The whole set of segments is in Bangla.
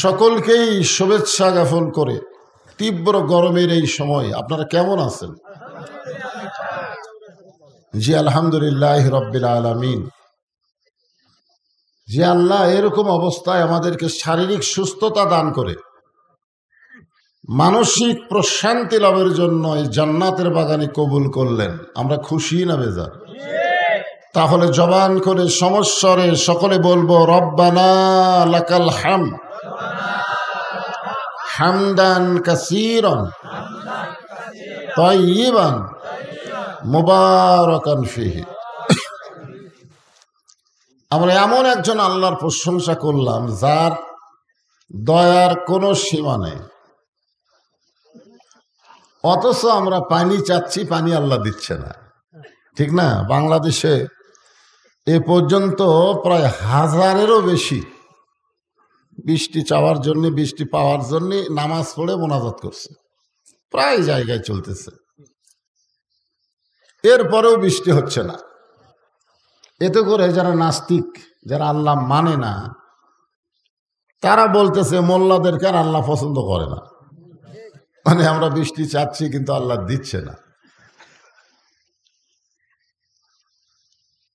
সকলকেই শুভেচ্ছা জ্ঞাপন করে তীব্র গরমের এই সময় আপনারা কেমন আছেন? জি আলহামদুলিল্লাহ রব্বিল আলামিন। যে আল্লাহ এরকম অবস্থায় আমাদেরকে শারীরিক সুস্থতা দান করে মানসিক প্রশান্তি লাভের জন্য এই জান্নাতের বাগানে কবুল করলেন, আমরা খুশি না বেজার? তাহলে জবান করে সমস্বরে সকলে বলবো রব্বানা লাকাল হামদ হামদান কাসীরান তাইয়িবান মুবারাকান ফিহি। আমরা এমন একজন আল্লাহর প্রশংসা করলাম যার দয়ার কোনো সীমা নেই, অথচ আমরা পানি চাচ্ছি, পানি আল্লাহ দিচ্ছে না, ঠিক না? বাংলাদেশে এ পর্যন্ত প্রায় 1000-এরও বেশি বৃষ্টি চাওয়ার জন্য, বৃষ্টি পাওয়ার জন্য নামাজ পড়ে মোনাজাত করছে, প্রায় জায়গায় চলতেছে। এরপরেও বৃষ্টি হচ্ছে না। এতে করে যারা নাস্তিক, যারা আল্লাহ মানে না, তারা বলতেছে মোল্লাদেরকে আর আল্লাহ পছন্দ করে না, মানে আমরা বৃষ্টি চাচ্ছি কিন্তু আল্লাহ দিচ্ছে না।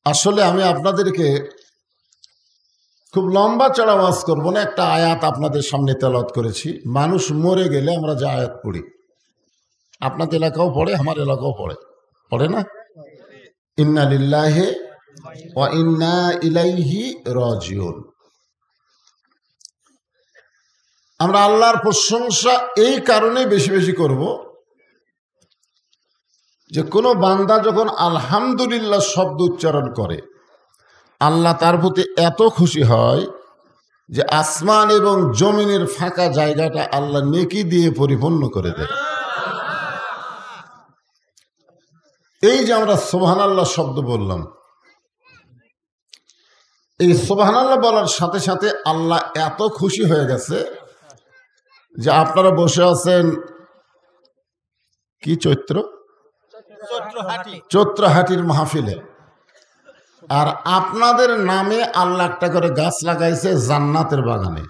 আসলে আমি আপনাদেরকে খুব লম্বা চড়া ওয়াজ করবো না, একটা আয়াত আপনাদের সামনে তেলাওয়াত করেছি। মানুষ মরে গেলে আমরা যে আয়াত পড়ি, আপনাদের এলাকাও পড়ে, আমার এলাকাও পড়ে, পড়ে না? ইন্না লিল্লাহি ওয়া ইন্না ইলাইহি রাজিউন। আমরা আল্লাহর প্রশংসা এই কারণে বেশি বেশি করব যে কোনো বান্দা যখন আলহামদুলিল্লাহ শব্দ উচ্চারণ করে, আল্লাহ তার প্রতি এত খুশি হয় যে আসমান এবং জমিনের ফাঁকা জায়গাটা আল্লাহ নেকি দিয়ে পরিপূর্ণ করে দেয়। এই যে আমরা সুবহানাল্লাহ শব্দ বললাম, এই সুবহানাল্লাহ বলার সাথে সাথে আল্লাহ এত খুশি হয়ে গেছে যে আপনারা বসে আছেন কি চৈত্রহাটির মাহফিলে, আর আপনাদের নামে আল্লাহ একটা করে গাছ লাগাইছে জান্নাতের বাগানে।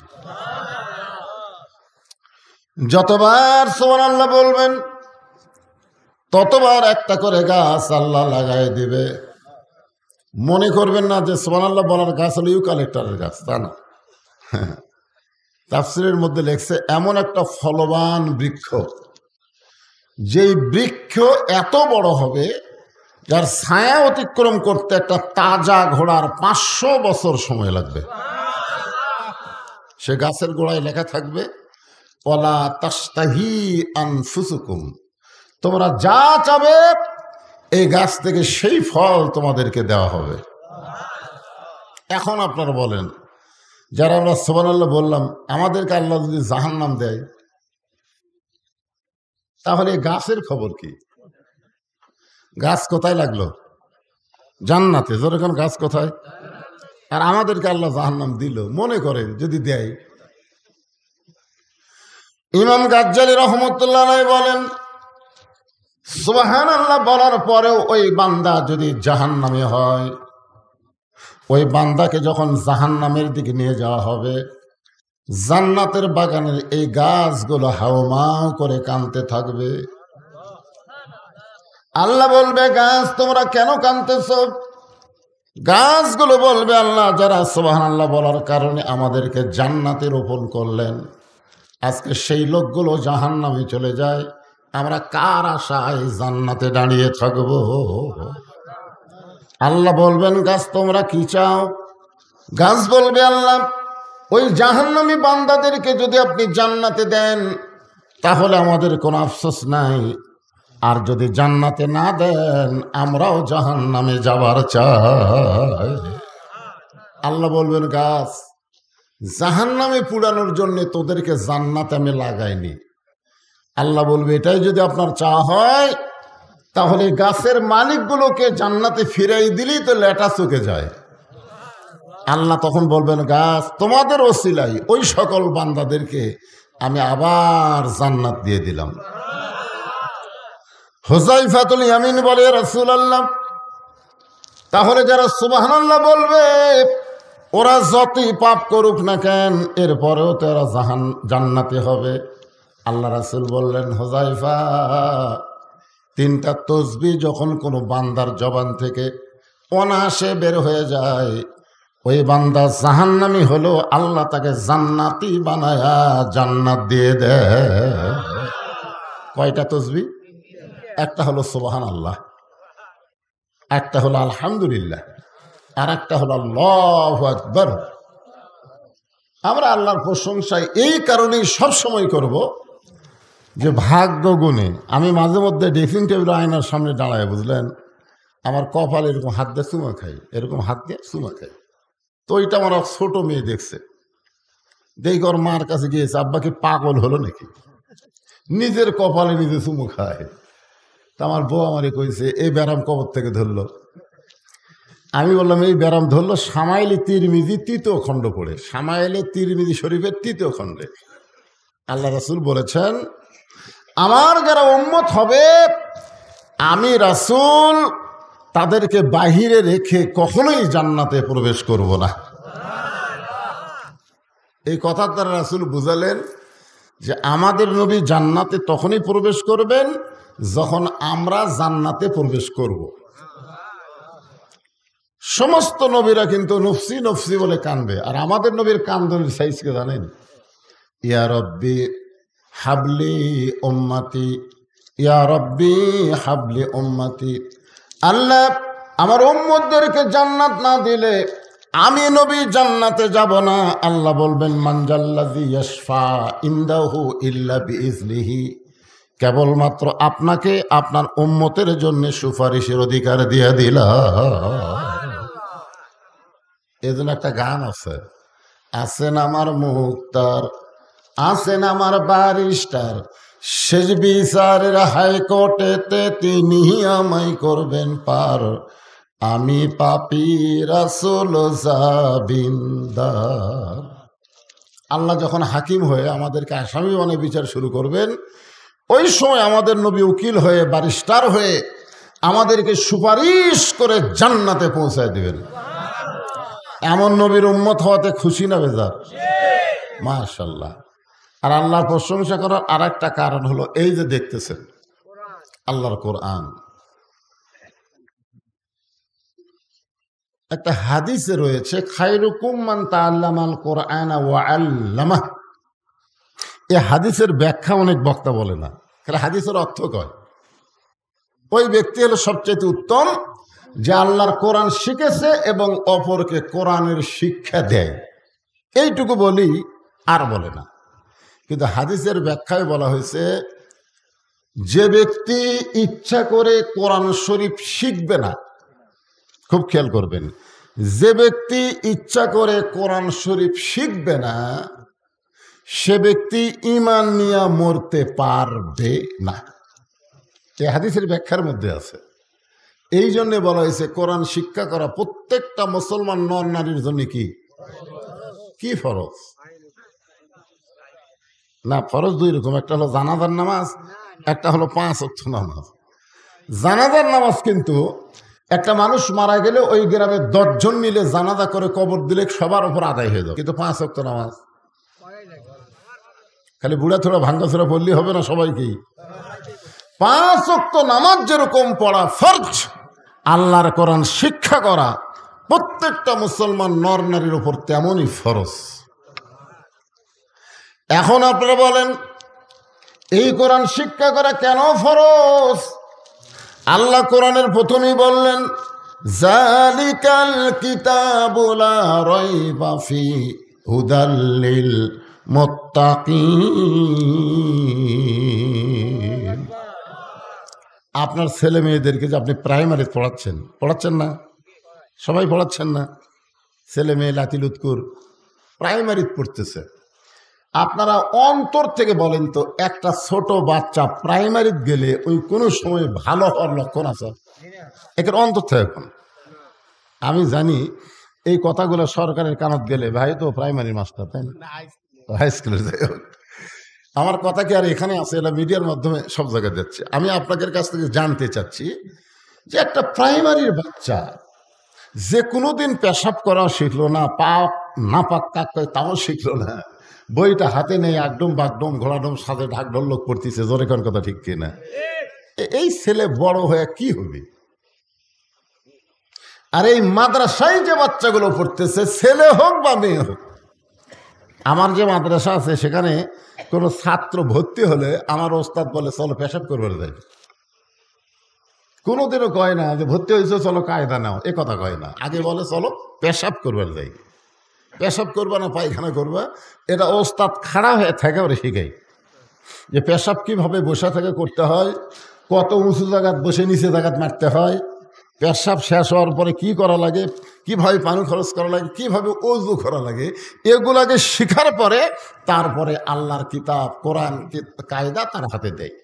যতবার সুবহানাল্লাহ বলবেন ততবার একটা করে গাছ আল্লাহ লাগাই দিবে। মনে করবেন না যে সুবহানাল্লাহ বলার গাছ হলো ইউক্যালিপটাসের গাছ, তা না। তাফসীরের মধ্যে লেখছে এমন একটা ফলবান বৃক্ষ, যেই বৃক্ষ এত বড় হবে যার ছায়া অতিক্রম করতে একটা তাজা ঘোড়ার 500 বছর সময় লাগবে। সে গাছের গোড়ায় লেখা থাকবে ওয়ালা তাশতাহি আনফুসুকুম, তোমরা যা চাবে এই গাছ থেকে সেই ফল তোমাদেরকে দেওয়া হবে। এখন আপনারা বলেন, যারা আমরা সুবহানাল্লাহ বললাম, আমাদেরকে আল্লাহ যদি জাহান্নাম দেয় তাহলে গাছের খবর কি? গাছ কোথায় লাগলো? জান্নাতে। যেরকম গাছ কোথায়? আর আমাদেরকে আল্লাহ জাহান্নাম দিল, মনে করেন যদি দেয়। ইমাম গাজ্জালী রাহমাতুল্লাহ আলাইহি বলেন, সুবহানাল্লাহ বলার পরেও ওই বান্দা যদি জাহান্নামে হয়, ওই বান্দাকে যখন জাহান্নামের দিকে নিয়ে যাওয়া হবে, জান্নাতের বাগানের এই গাছগুলো হাওমাও করে কাঁদতে থাকবে। আল্লাহ বলবে, গাছ তোমরা কেন কাঁদতেছ? গাছগুলো বলবে, আল্লাহ যারা সুবহানাল্লাহ বলার কারণে আমাদেরকে জান্নাতে রোপণ করলেন, আজকে সেই লোকগুলো জাহান্নামে চলে যায়, আমরা কার আশায় জান্নাতে দাঁড়িয়ে থাকবো? আল্লাহ বলবেন, গাছ তোমরা কি চাও? গাছ বলবে, আল্লাহ ওই জাহান্নামী বান্দাদেরকে যদি আপনি জান্নাতে দেন তাহলে আমাদের কোনো আফসোস নাই, আর যদি জান্নাতে না দেন আমরাও জাহান্নামে যাবার চাই। আল্লাহ বলবেন, গাছ জাহান্নামে পুড়ানোর জন্য তোদেরকে জান্নাতে আমি লাগাইনি। আল্লাহ বলবে, এটাই যদি আপনার চাওয়া হয় তাহলে গাছের মালিকগুলোকে জান্নাতে ফিরাই দিলেই তো লেটা চুকে যায়। আল্লাহ তখন বলবেন, গাছ তোমাদের ওসিলাই ওই সকল বান্দাদেরকে আমি আবার জান্নাত দিয়ে দিলাম। হুযায়ফাতুল ইয়ামিন বলে, রাসূলুল্লাহ তাহলে যারা সুবহানাল্লাহ বলবে ওরা যতই পাপ করুক না কেন এরপরেও তো ওরা জান্নাতি হবে। আল্লাহ রাসূল বললেন, হুযায়ফা, 3টা তসবিহ যখন কোনো বান্দার জবান থেকে অনায়াসে বের হয়ে যায়, ওই বান্দা জাহান্নামী হলো আল্লাহ তাকে জান্নাতি বানায়া জান্নাত দিয়ে দেয়। কয়টা তসবিহ? একটা হলো সুবহানাল্লাহ, একটা হলো আলহামদুলিল্লাহ, আর একটা হলো আল্লাহু আকবার। আমরা আল্লাহর প্রশংসায় এই কারণেই সবসময় করব যে ভাগ্য গুণে আমি মাঝে মধ্যে ড্রেসিং টেবিল আয়নার সামনে দাঁড়ায়, বুঝলেন, আমার কপাল এরকম হাত দিয়ে চুমা খাই, এরকম হাত দিয়ে চুমা খাই। তো ওইটা আমার ছোট মেয়ে দেখছে, দেখি ওর মার কাছে গিয়েছে, আব্বা কি পাগল হলো নাকি, নিজের কপালে নিজে চুমু খায়। তা আমার বউ আমারে কইছে, এই ব্যারাম কবর থেকে ধরলো। আমি বললাম, এই ব্যারাম ধরলো সামাইলে তিরমিজি 3য় খণ্ড পড়ে, সামাইলে তিরমিজি শরীফের 3য় খণ্ডে। আল্লাহ রাসূল বলেছেন, আমার যারা উম্মত হবে আমি রাসূল তাদেরকে বাহিরে রেখে কখনোই জান্নাতে প্রবেশ করব না। এই কথার দ্বারা রাসূল বুঝালেন যে আমাদের নবী জান্নাতে তখনই প্রবেশ করবেন যখন আমরা জান্নাতে প্রবেশ করব। সমস্ত নবীরা কিন্তু নফসি নফসি বলে কাঁদবে, আর আমাদের নবীর কান্দনের সাইজকে জানেন? ইয়া রব্বি হাবলি উম্মতি, ইয়া রব্বি হাবলি উম্মতি। আল্লাহ, আমার উম্মতদেরকে জান্নাত না দিলে আমি নবী জান্নাতে যাব না। আল্লাহ বলবেন, মানজাল্লাযী ইয়াশফা ইনদাহু ইল্লা বিইজনিহি, কেবলমাত্র আপনাকে আপনার উম্মতের জন্য সুপারিশের অধিকার দিয়ে দিলাম। এজন্য একটা গান আছে, আছেন আমার মুক্তার, আছেন আমার ব্যারিস্টার, শেষ বিচারের হাইকোর্টেতে তিনি আমায় করবেন পার, আমি পাপী রাসূল জাবিনদার। আল্লাহ যখন হাকিম হয়ে আমাদেরকে আসামি বানিয়ে বিচার শুরু করবেন, ওই সময় আমাদের নবী উকিল হয়ে ব্যারিস্টার হয়ে আমাদেরকে সুপারিশ করে জান্নাতে পৌঁছায় দিবেন। এমন নবীর উম্মত হওয়াতে খুশি না বেজার? মাশাআল্লাহ। আর আল্লাহর প্রশংসা করার আর একটা কারণ হলো এই যে দেখতেছেন আল্লাহর কোরআন। একটা হাদিসে রয়েছে, খায়রুকুম মান তাআল্লামাল কোরআনা ওয়া আল্লামাহ। এই হাদিসের ব্যাখ্যা অনেক বক্তা বলে না, খালি হাদিসের অর্থ কয়। ওই ব্যক্তি হলো সবচেয়ে উত্তম যে আল্লাহর কোরআন শিখেছে এবং অপরকে কোরআনের শিক্ষা দেয়। এইটুকু বলি, আর বলে না। কিন্তু হাদিসের ব্যাখ্যায় বলা হয়েছে, যে ব্যক্তি ইচ্ছা করে কোরআন শরীফ শিখবে না, খুব খেয়াল করবেন, যে ব্যক্তি ইচ্ছা করে কোরআন শরীফ শিখবে না সে ব্যক্তি ঈমান নিয়ে মরতে পারবে না। এই হাদিসের ব্যাখ্যার মধ্যে আছে। এই জন্যে বলা হয়েছে কোরআন শিক্ষা করা প্রত্যেকটা মুসলমান নর নারীর জন্য কি ফরজ না। ফরজ দুই রকম, একটা হলো জানাজার নামাজ, একটা হলো 5 ওয়াক্ত নামাজ। জানাজার নামাজ কিন্তু একটা মানুষ মারা গেলে ওই গ্রামে 10 জন মিলে জানাজা করে কবর দিলে সবার উপর আদায় হয়ে যাবে। কিন্তু 5 ওয়াক্ত নামাজ খালি বুড়া থোড়া ভাঙ্গা থোড়া বললেই হবে না, সবাইকেই 5 ওয়াক্ত নামাজ যেরকম পড়া ফরজ, আল্লাহর কোরআন শিক্ষা করা প্রত্যেকটা মুসলমান নর নারীর উপর তেমনই ফরজ। এখন আপনারা বলেন, এই কোরআন শিক্ষা করা কেন ফরজ? আল্লাহ কোরআনের প্রথমেই বললেন, যালিকাল কিতাবু লা রাইবা ফি হুদাল লিল মুত্তাকিন। আপনার ছেলে মেয়েদেরকে যে আপনি প্রাইমারি পড়াচ্ছেন না? সবাই পড়াচ্ছেন না? ছেলে মেয়ে লাতিলুৎকুর প্রাইমারি পড়তেছে। আপনারা অন্তর থেকে বলেন তো, একটা ছোট বাচ্চা প্রাইমারি গেলে ওই কোনো সময় ভালো হওয়ার লক্ষণ আছে? একের অন্তর থেকে এখন আমি জানি এই কথাগুলো সরকারের কানত গেলে, ভাই তো প্রাইমারি মাস্টার, তাই না, হাই স্কুলের। যাই হোক, আমার কথা কি আর এখানে আছে? এটা মিডিয়ার মাধ্যমে সব জায়গায় যাচ্ছে। আমি আপনাদের কাছ থেকে জানতে চাচ্ছি যে একটা প্রাইমারির বাচ্চা যে কোনোদিন পেশাব করাও শিখলো না, পাক না পাক কাক কয় তাও শিখলো না, বইটা হাতে নেই একদম বাগডম ঘোড়াডম সাথে ঢাকঢোল লোক পড়তেছে, জোরে কোন কথা ঠিক কিনা? এই ছেলে বড় হয়ে কি হবে? আর এই মাদ্রাসায় যে বাচ্চাগুলো পড়তেছে, ছেলে হোক বা মেয়ে হোক, আমার যে মাদ্রাসা আছে সেখানে কোনো ছাত্র ভর্তি হলে আমার ওস্তাদ বলে চলো পেশাব করবার যাই। কোনোদিনও কয় না যে ভর্তি হয়েছে চলো কায়দা নাও, এ কথা কয় না। আগে বলে চলো পেশাব করবার যাই। পেশাব করবা না পায়খানা করবা, এটা ওস্তাদ খাড়া হয়ে থাকে ওরা শিখাই যে পেশাব কীভাবে বসে থেকে করতে হয়, কত উঁচু জায়গাত বসে নিচে জায়গাত মারতে হয়, পেশাব শেষ হওয়ার পরে কি করা লাগে, কিভাবে পানি খরচ করা লাগে, কিভাবে ওযু করা লাগে, এগুলাকে শিখার পরে তারপরে আল্লাহর কিতাব কোরআন কায়দা তার হাতে দেয়,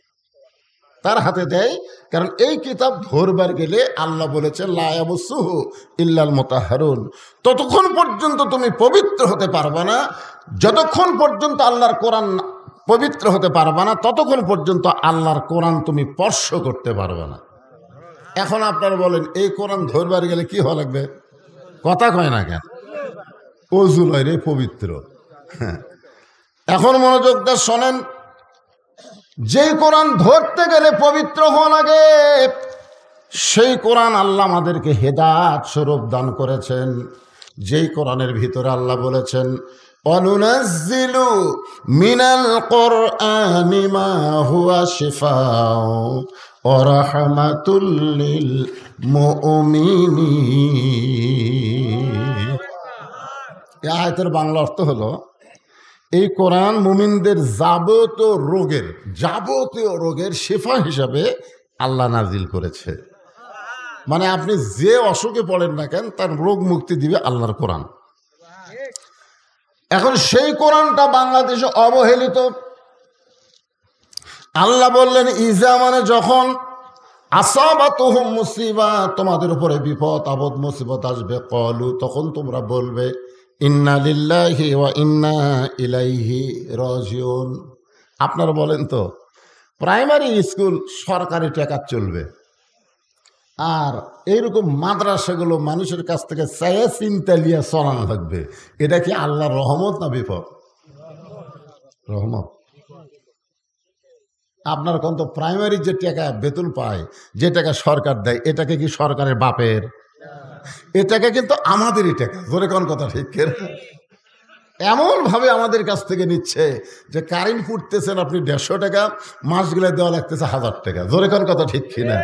তার হাতে দেয়। কারণ এই কিতাব ধরবার গেলে আল্লাহ বলেছেন লা ইয়ামাসসুহু ইল্লাল মুতাহহারুন, ততক্ষণ পর্যন্ত তুমি পবিত্র হতে পারবে না, যতক্ষণ পর্যন্ত আল্লাহর কোরআন পবিত্র হতে পারবে না, ততক্ষণ পর্যন্ত আল্লাহর কোরআন তুমি স্পর্শ করতে পারবে না। এখন আপনারা বলেন এই কোরআন ধরবার গেলে কি হওয়া লাগবে? কথা কয় না কেন? ওযু লয় রে পবিত্র। এখন মনোযোগ দিয়ে শোনেন, যেই কোরআন ধরতে গেলে পবিত্র হওয়া লাগে, সেই কোরআন আল্লাহ আমাদেরকে হেদায়েত স্বরূপ দান করেছেন। যেই কোরআনের ভিতরে আল্লাহ বলেছেন অনুনাজ্জিলু মিনাল কুরআনি মা হুয়া শিফাউ ওয়া রাহমাতুল লিল মুমিনিন। এই আয়াতের বাংলা অর্থ হলো এই কোরআন মুমিনদের যাবতীয় রোগের শিফা হিসাবে আল্লাহ নাজিল করেছে। মানে আপনি যে অসুখে পড়েন না কেন তার রোগ মুক্তি দিবে আল্লাহর কোরআন। এখন সেই কোরআনটা বাংলাদেশে অবহেলিত। আল্লাহ বললেন ইজা মানে যখন আসাবাতুহুম মুসিবা, তোমাদের উপরে বিপদ আপদ মুসিবত আসবে, ক্বালু তখন তোমরা বলবে ইন্না লিল্লাহি ওয়া ইন্না ইলাইহি রাজিউন। আপনারা বলেন তো প্রাইমারি স্কুল সরকারি টাকা চলবে, আর এইরকম মাদ্রাসাগুলো মানুষের কাছ থেকে চাইয়া চিন্তা লিয়া চলানো লাগবে, এটা কি আল্লাহর রহমত না বিপদ? রহমত। আপনার কোন তো প্রাইমারি যে টাকা বেতন পায়, যে টাকা সরকার দেয়, এটাকে কি সরকারের বাপের? এটাকে কিন্তু আমাদেরই টাকা, জোরে কোন কথা ঠিক? এমন ভাবে আমাদের কাছ থেকে নিচ্ছে যে কারেন্ট ফুটতেছেন আপনি 150 টাকা, মাস গেলে দেওয়া লাগতেছে 1000 টাকা, জোরে কোন কথা ঠিক কিনা?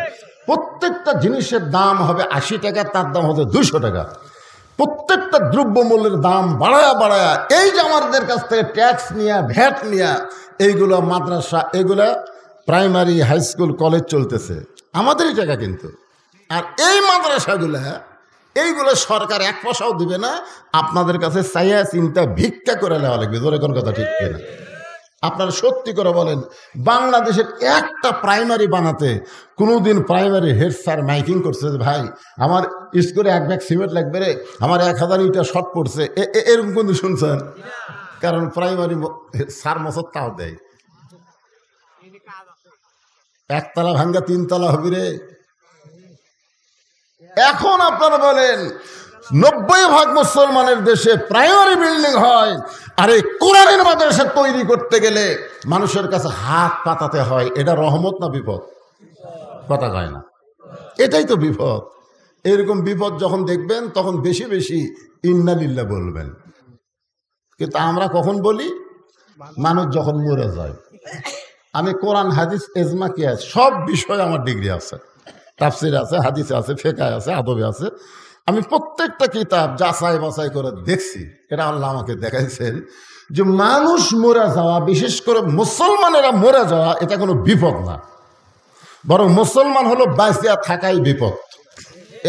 প্রত্যেকটা জিনিসের দাম হবে 80 টাকা, তার দাম হবে 200 টাকা। প্রত্যেকটা দ্রব্যমূল্যের দাম বাড়ায়া এই যে আমাদের কাছ থেকে ট্যাক্স নিয়ে ভ্যাট নিয়ে এইগুলো মাদ্রাসা, এগুলা প্রাইমারি হাই স্কুল কলেজ চলতেছে আমাদেরই টাকা কিন্তু। আর এই মাদ্রাসাগুলা এইগুলো সরকার 1 পয়সাও দিবে না, আপনাদের কাছে চাইয়া চিন্তা ভিক্ষা করে নেওয়া লাগবে, জোরে কোন কথা ঠিক কিনা? আপনারা সত্যি করে বলেন বাংলাদেশের একটা প্রাইমারি বানাতে কোনোদিন প্রাইমারি হেড স্যার মাইকিং করছে যে ভাই আমার স্কুলে 1 ব্যাগ সিমেন্ট লাগবে রে, আমার 1000 ইটা শর্ট পড়ছে, এরকম কিন্তু শুনছেন? কারণ প্রাইমারি স্যার মশত তাও দেয়, 1 তলা ভাঙ্গা 3 তলা হবি রে। এখন আপনারা বলেন 90% মুসলমানের দেশে প্রাইমারি বিল্ডিং হয়, আর এই কোরআনের মাদ্রাসা তৈরি করতে গেলে মানুষের কাছে হাত পাতাতে হয়, এটা রহমত না বিপদ? কথা কয় না, এটাই তো বিপদ। এরকম বিপদ যখন দেখবেন তখন বেশি বেশি ইন্না লিল্লাহ বলবেন। কিন্তু আমরা কখন বলি? মানুষ যখন মরে যায়। আমি কোরআন হাদিস এজমা কিয়াস সব বিষয়ে আমার ডিগ্রি আছে, তাফসির আছে, হাদিস আছে, ফিকহ আছে, আদবে আছে। আমি প্রত্যেকটা কিতাব যাচাই বাছাই করে দেখছি। এটা আল্লাহ আমাকে দেখাইছেন যে মানুষ মরে যাওয়া, বিশেষ করে মুসলমানেরা মরে যাওয়া, এটা কোনো বিপদ না, বরং মুসলমান হলো বাঁচিয়া থাকাই বিপদ।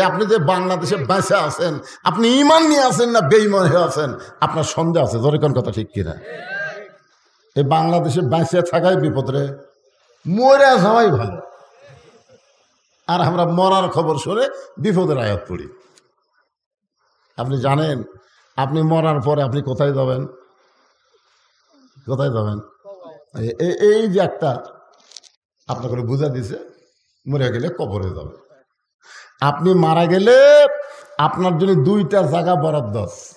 আপনি যে বাংলাদেশে বাঁচা আছেন, আপনি ইমান নিয়ে আছেন না বেঈমান হয়ে আছেন, আপনার সন্দেহ আছে, জোরে কোন কথা ঠিক কিনা? এই বাংলাদেশে বাঁচিয়া থাকাই বিপদ রে, মরে যাওয়াই ভালো। আর আমরা মরার খবর শুনে বিপদের আয়াত পড়ি। আপনি জানেন আপনি মরার পরে আপনি কোথায় যাবেন? কোথায় যাবেন? এই যে একটা আপনাকে বুঝা দিছে, মরে গেলে কবরে যাবে। আপনি মারা গেলে আপনার জন্য 2টা জায়গা বরাদ্দ আছে।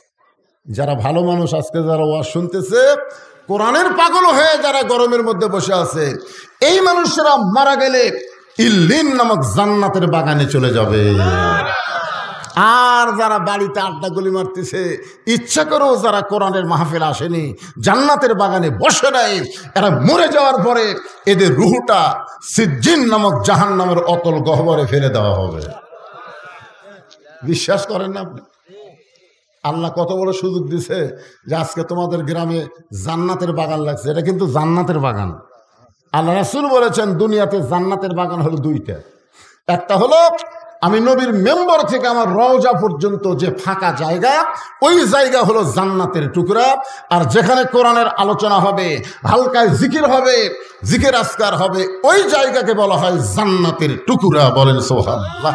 যারা ভালো মানুষ আজকে যারা ওয়াজ শুনতেছে, কোরআনের পাগল হয়ে যারা গরমের মধ্যে বসে আছে, এই মানুষরা মারা গেলে ইল্লিন নামক জান্নাতের বাগানে চলে যাবে। আর যারা বাড়িতে আড্ডা গুলি মারতেছে, ইচ্ছা করেও যারা কোরআনের মাহফিল আসেনি, জান্নাতের বাগানে বসে নাই, এরা মরে যাওয়ার পরে এদের রুহটা সিজ্জিন নামক জাহান্নামের অতল গহ্বরে ফেলে দেওয়া হবে। বিশ্বাস করেন না আপনি? আল্লাহ কত বড় সুযোগ দিছে যে আজকে তোমাদের গ্রামে জান্নাতের বাগান লাগছে। এটা কিন্তু জান্নাতের বাগান। আল্লাহ রাসূল বলেছেন দুনিয়াতে জান্নাতের বাগান হলো 2টা। একটা হলো আমি নবীর মেম্বার থেকে আমার রওজা পর্যন্ত যে ফাঁকা জায়গা, ওই জায়গা হলো জান্নাতের টুকরা। আর যেখানে কোরআনের আলোচনা হবে, হালকায় জিকির হবে, জিকির আজকার হবে, ওই জায়গাকে বলা হয় জান্নাতের টুকরা। বলেন সুবহানাল্লাহ।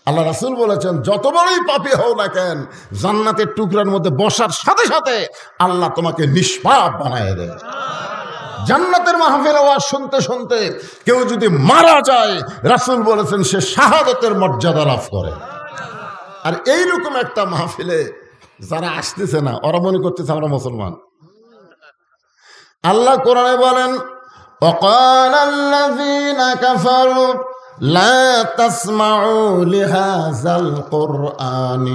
আল্লাহ রাসূল বলেছেন যত বড়ই পাপী হও না কেন, জান্নাতের টুকরার মধ্যে বসার সাথে সাথে আল্লাহ তোমাকে নিষ্পাপ বানায় দেয়। জান্নাতের মাহফিল আওয়াজ শুনতে শুনতে কেউ যদি মারা যায়, রাসূল বলেছেন সে শাহাদাতের মর্যাদা লাভ করে। আর এইরকম একটা মাহফিলে যারা আসতেছে না, ওরা মনে করতেছে আমরা মুসলমান। আল্লাহ কোরআনে বলেন وقال الذين كفروا لا تسمعوا لهذا القرآن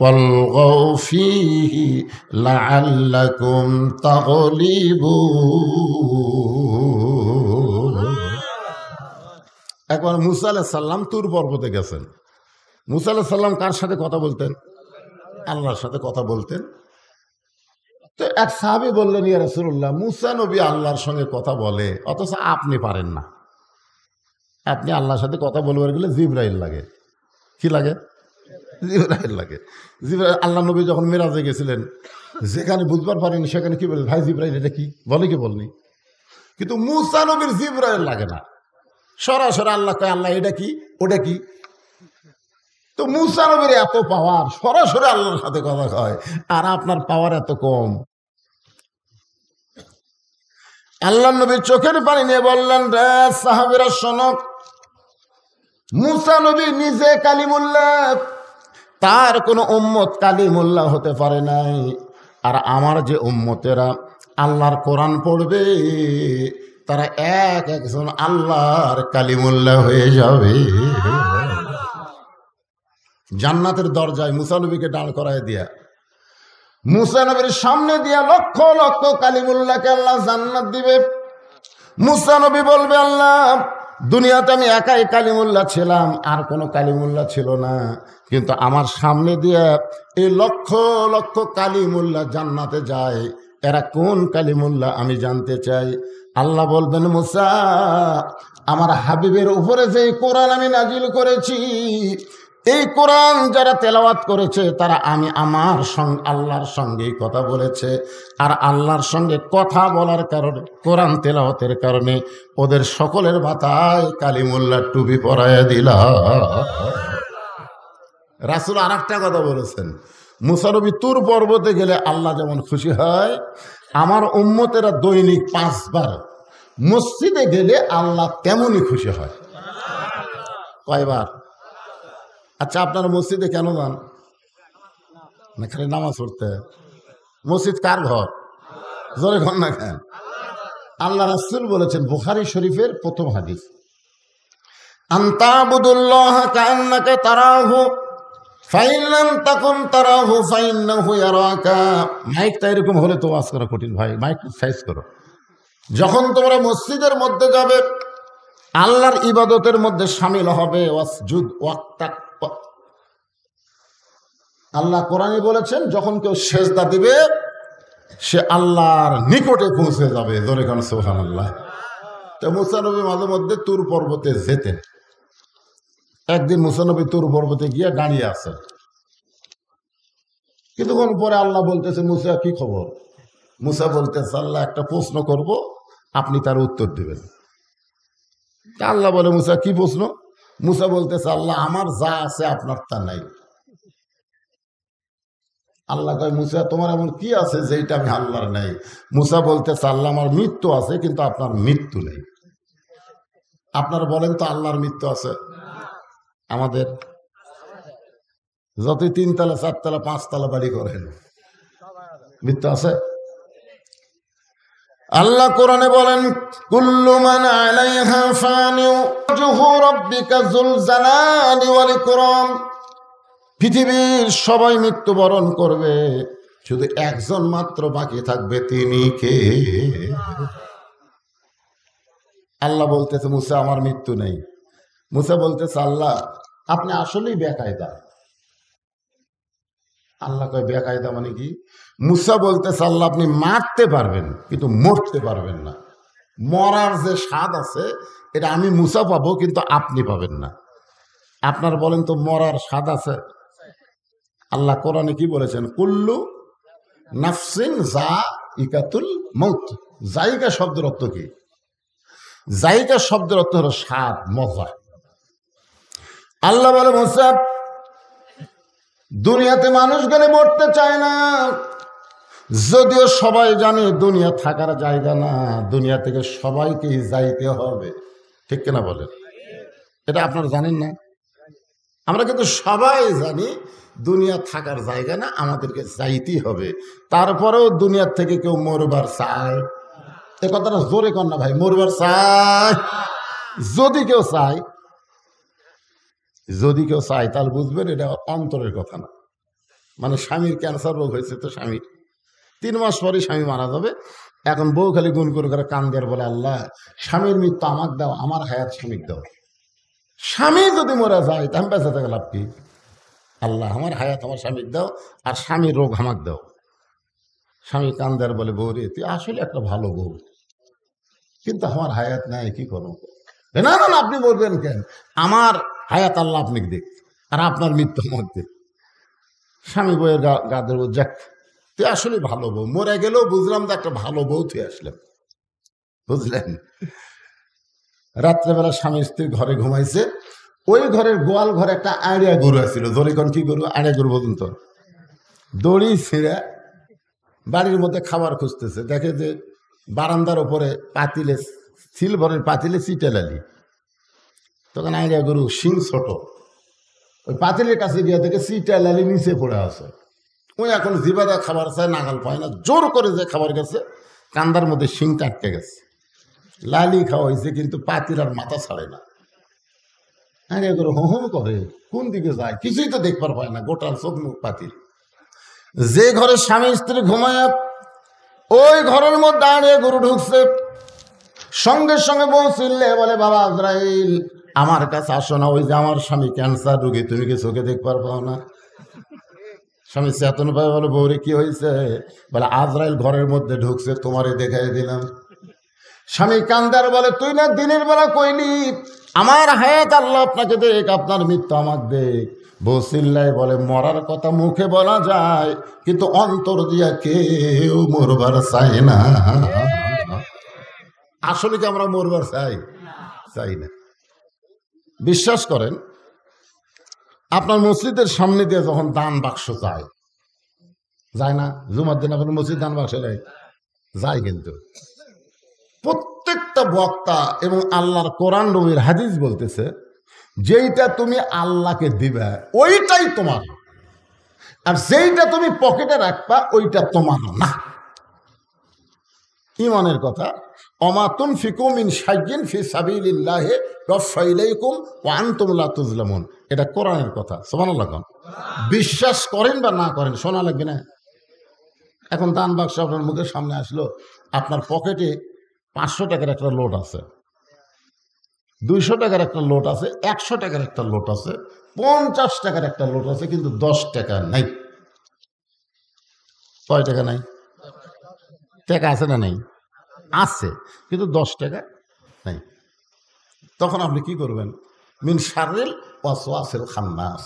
والغوا فيه لعلكم تغلبون। একবার মুসা আলাইহিস সালাম তুর পর্বতে গেছেন। মুসা আলাইহিস সালাম কার সাথে কথা বলতেন? আল্লাহর সাথে কথা বলতেন। তো এক সাহাবী বললেন, ইয়া রাসূলুল্লাহ, মুসা নবী আল্লাহর সঙ্গে কথা বলে, অথচ আপনি পারেন না। আপনি আল্লাহর সাথে কথা বলবার গেলে জিবরাইল লাগে। কি লাগে? জিবরাইল লাগে। জিবরাইল, আল্লাহ নবী যখন মেরাজে গেছিলেন, যেখানে বুঝবার পারেনি সেখানে কি বলেন, ভাই জিবরাইল এটা কি বলে, কি বলনি। কিন্তু মুসা নবীর জিবরাইল লাগে না, সরাসরি আল্লাহ কয় আল্লাহ এটা কি ওটা কি। তো মুসা নবীর এত পাওয়ার, সরাসরি আল্লাহর সাথে কথা কয়, আর আপনার পাওয়ার এত কম। আল্লাহ নবীর চোখের পানি নিয়ে বললেন, রে সাহাবীরা শোনো, মুসা নবী নিজে কালিমুল্লাহ, তার কোনো উম্মত কালিমুল্লাহ হতে পারে নাই। আর আমার যে উম্মতেরা আল্লাহর কোরআন পড়বে, তারা এক একজন আল্লাহর কালিমুল্লাহ হয়ে যাবে। জান্নাতের দরজায় মুসা নবীকে দাঁড় করায় দিয়া, মুসা নবীর সামনে দিয়া লক্ষ লক্ষ কালিমুল্লাহকে আল্লাহ জান্নাত দিবে। মুসা নবী বলবে, আল্লাহ দুনিয়াতে আমি একাই কালিমুল্লাহ ছিলাম, আর কোনো কালিমুল্লাহ ছিল না, কিন্তু আমার সামনে দিয়ে এই লক্ষ লক্ষ কালিমুল্লাহ জান্নাতে যায়, এরা কোন কালিমুল্লাহ আমি জানতে চাই। আল্লাহ বলবেন, মুসা আমার হাবিবের উপরে যে কোরআন আমি নাজিল করেছি, এই কোরআন যারা তেলাওয়াত করেছে তারা আমি আমার সঙ্গে আল্লাহর সঙ্গেই কথা বলেছে। আর আল্লাহর সঙ্গে কথা বলার কারণে, কোরআন তেলাওয়াতের কারণে ওদের সকলের মাথায় কালিমুল্লাহ টুপি পরাইয়া দিলা। রাসূল আর একটা কথা বলেছেন, মুসা নবী তুর পর্বতে গেলে আল্লাহ যেমন খুশি হয়, আমার উম্মতেরা দৈনিক 5 বার মসজিদে গেলে আল্লাহ তেমনই খুশি হয়। কয়বার? আচ্ছা, আপনারা মসজিদে কেন যান? না খালি নামাজ পড়তে? মসজিদ কার ঘর? জোরে ঘর না কেন? আল্লাহ রাসূল বলেছেন, বুখারী শরীফের প্রথম হাদিস, আনতাবুদুল্লাহ কান্নাকা তারাহু ফাইন লাম তাকুন তারাহু ফাইন্নাহু ইয়ারাকা। মাইকটা এরকম হলে তো ওয়াজ করা কঠিন ভাই, মাইক সাইজ করো। যখন তোমরা মসজিদের মধ্যে যাবে, আল্লাহর ইবাদতের মধ্যে শামিল হবে, ওয়াসজুদ ওয়াক্তাক। আল্লাহ কোরআনে বলেছেন, যখন কেউ সেজদা দিবে সে আল্লাহর নিকটে পৌঁছে যাবে। জোরে কান সুবহানাল্লাহ। তো মুসা নবী মাঝে মধ্যে তুর পর্বতে যেতেন। একদিন মুসা নবী তুর পর্বতে গিয়ে দাঁড়িয়ে আছেন। কিছুক্ষণ পরে আল্লাহ বলতেছে, মুসা কি খবর? মুসা বলতেছে, আল্লাহ একটা প্রশ্ন করব, আপনি তার উত্তর দিবেন। আল্লাহ বলে, মুসা কি প্রশ্ন? মুসা বলতেছে, আল্লাহ আমার যা আছে আপনার তা নাই। আল্লাহ কয়, মুসা তোমার এমন কি আছে যেটা আমি আল্লাহর নাই? মুসা বলতেছে, আল্লাহ আমার মৃত্যু আছে, কিন্তু আপনার মৃত্যু নেই। আপনারা বলেন তো আল্লাহর মৃত্যু আছে? আমাদের যতই 3 তলা 4 তলা 5 তলা বাড়ি করেন, মৃত্যু আছে। আল্লাহ কোরআনে বলেন, কুল্লু মান আলাইহা ফানিউ ওয়াজহু রাব্বিকা যুল জালালি ওয়াল ইকরাম। পৃথিবীর সবাই মৃত্যুবরণ করবে, শুধু একজন মাত্র বাকি থাকবে, তিনি কে? আল্লাহ বলতেছে, মুসা আমার মৃত্যু নেই। মুসা বলতেছে, আল্লাহ আপনি আসলেই বেকায়দা। আল্লাহ কয় বেকায়দা মানে কি? মুসা বলতেছে, আল্লাহ আপনি মারতে পারবেন কিন্তু মরতে পারবেন না। মরার যে স্বাদ আছে এটা আমি মুসা পাবো, কিন্তু আপনি পাবেন না। আপনার বলেন তো মরার স্বাদ আছে? আল্লাহ কোরআনে কি বলেছেন? কুল্লু নাফসিন যায়িকাতুল মউত। জায়গা শব্দের অর্থ কি? জায়গা শব্দের অর্থ হলো স্বাদ, মজা। আল্লাহ বলে, মুসা দুনিয়াতে মানুষ গেলে মরতে চায় না, যদিও সবাই জানে দুনিয়া থাকার জায়গা না, দুনিয়া থেকে সবাইকে যাইতে হবে। ঠিক কিনা বলেন? এটা আপনারা জানেন না? আমরা কিন্তু সবাই জানি দুনিয়া থাকার জায়গা না, আমাদেরকে যাইতেই হবে। তারপরেও দুনিয়ার থেকে কেউ মরবার চায়? এ কথাটা জোরে কর না ভাই, মরবার চায়? যদি কেউ চায়, যদি কেউ চায় তাহলে বুঝবেন এটা অন্তরের কথা না। মানে স্বামীর ক্যান্সার রোগ হয়েছে, তো স্বামীর 3 মাস পরে স্বামী মারা যাবে। এখন বউ খালি গুন করে কান দিয়ে বলে, আল্লাহ স্বামীর মৃত্যু আমাকে দাও, আমার হায়াত স্বামীকে দাও। স্বামী যদি মরে যায় তাহলে বেঁচে থাকে লাভ কি? আল্লাহ আমার হায়াত আমার স্বামীকে দাও, আর স্বামীর রোগ আমাকে দাও। স্বামী কান দিয়ে বলে, বউ রে তুই আসলে একটা ভালো বউ, কিন্তু আমার হায়াত নাই, কি করবো? না না না, আপনি বলবেন কেন? আমার হায়াত আল্লাহ আপনি দেখ, আর আপনার মৃত্যুর মধ্যে। স্বামী বউয়ের গাদের যাক, তুই আসলে ভালো বউ, মরে গেলেও বুঝলাম যে একটা ভালো বউ তুই আসলাম, বুঝলেন? রাত্রেবেলা স্বামী স্ত্রী ঘরে ঘুমাইছে, ওই ঘরের গোয়াল ঘরে একটা আড়িয়া গরু আসছিল। দড়িকন কি গরু? আড়িয়া গরু বলুন তো। দড়ি ছিঁড়ে বাড়ির মধ্যে খাবার খুঁজতেছে, দেখে যে বারান্দার ওপরে পাতিলে, সিলভারের পাতিলে চিটে লালি। তখন আইডিয়া গরু শিং ছোট, ওই পাতিলের কাছে গিয়ে দেখে চিটা লালি নিচে পড়ে আছে। ওই এখন জিবাদা খাবার চায়, নাগাল পায় না, জোর করে যে খাবার গেছে, কান্দার মধ্যে শিংটা আটকে গেছে। লালি খাওয়া হয়েছে কিন্তু পাতিল আর মাথা ছাড়ে না। আইডিয়া গরু হোম করে, কোন দিকে যায় কিছুই তো দেখবার পায় না, গোটাল চোখ মুখ পাতিল। যে ঘরে স্বামী স্ত্রী ঘুমায় ওই ঘরের মধ্যে আইডিয়া গরু ঢুকছে। সঙ্গে সঙ্গে বউ চিল্লে বলে, বাবা আজরাইল আমার কাছে আসো না, ওই যে আমার স্বামী ক্যান্সার রোগী, তুমি কি চোখে দেখবার পাও না? স্বামী চেতন পায়, বলে বউরে কি হয়েছে? বলে আজরাইল ঘরের মধ্যে ঢুকছে, তোমারে দেখাই দিলাম। স্বামী কান্দার বলে, তুই না দিনের বেলা কইলি আমার হায়াত আল্লাহ আপনাকে দেখ, আপনার মৃত্যু আমাকে দেখ। বউ চিল্লায় বলে, মরার কথা মুখে বলা যায়, কিন্তু অন্তর দিয়া কেউ মরবার চায় না। আসলে কি আমরা মরবার চাই? চাই না। বিশ্বাস করেন, আপনার মসজিদের সামনে দিয়ে যখন দান বাক্স যায় না, জুমার দিন আপনার মসজিদ দান বাক্স যায়, কিন্তু প্রত্যেকটা বক্তা এবং আল্লাহর কোরআন নবীর হাদিস বলতেছে, যেইটা তুমি আল্লাহকে দিবে ওইটাই তোমার, আর যেইটা তুমি পকেটে রাখবা ওইটা তোমার না। ইমানের কথা, ওমা তুনফিকু মিন শাইইন ফি সাবিলিল্লাহি ইউওয়াফা ইলাইকুম ওয়া আনতুম লা তুজলামুন। এটা কোরআনের কথা। সুবহানাল্লাহ। বিশ্বাস করেন বা না করেন, শোনা লাগবে না। এখন দান বাক্স আপনার মুখের সামনে আসলো, আপনার পকেটে 500 টাকার একটা লোট আছে, 200 টাকার একটা লোট আছে, 100 টাকার একটা লোট আছে, 50 টাকার একটা লোট আছে, কিন্তু 10 টাকা নাই। কয় টাকা নাই? টাকা আছে না নাই? আছে, কিন্তু 10 টাকা নাই। তখন আপনি কি করবেন? মিন শাররিল ওয়াসওয়াসিল খান্নাস,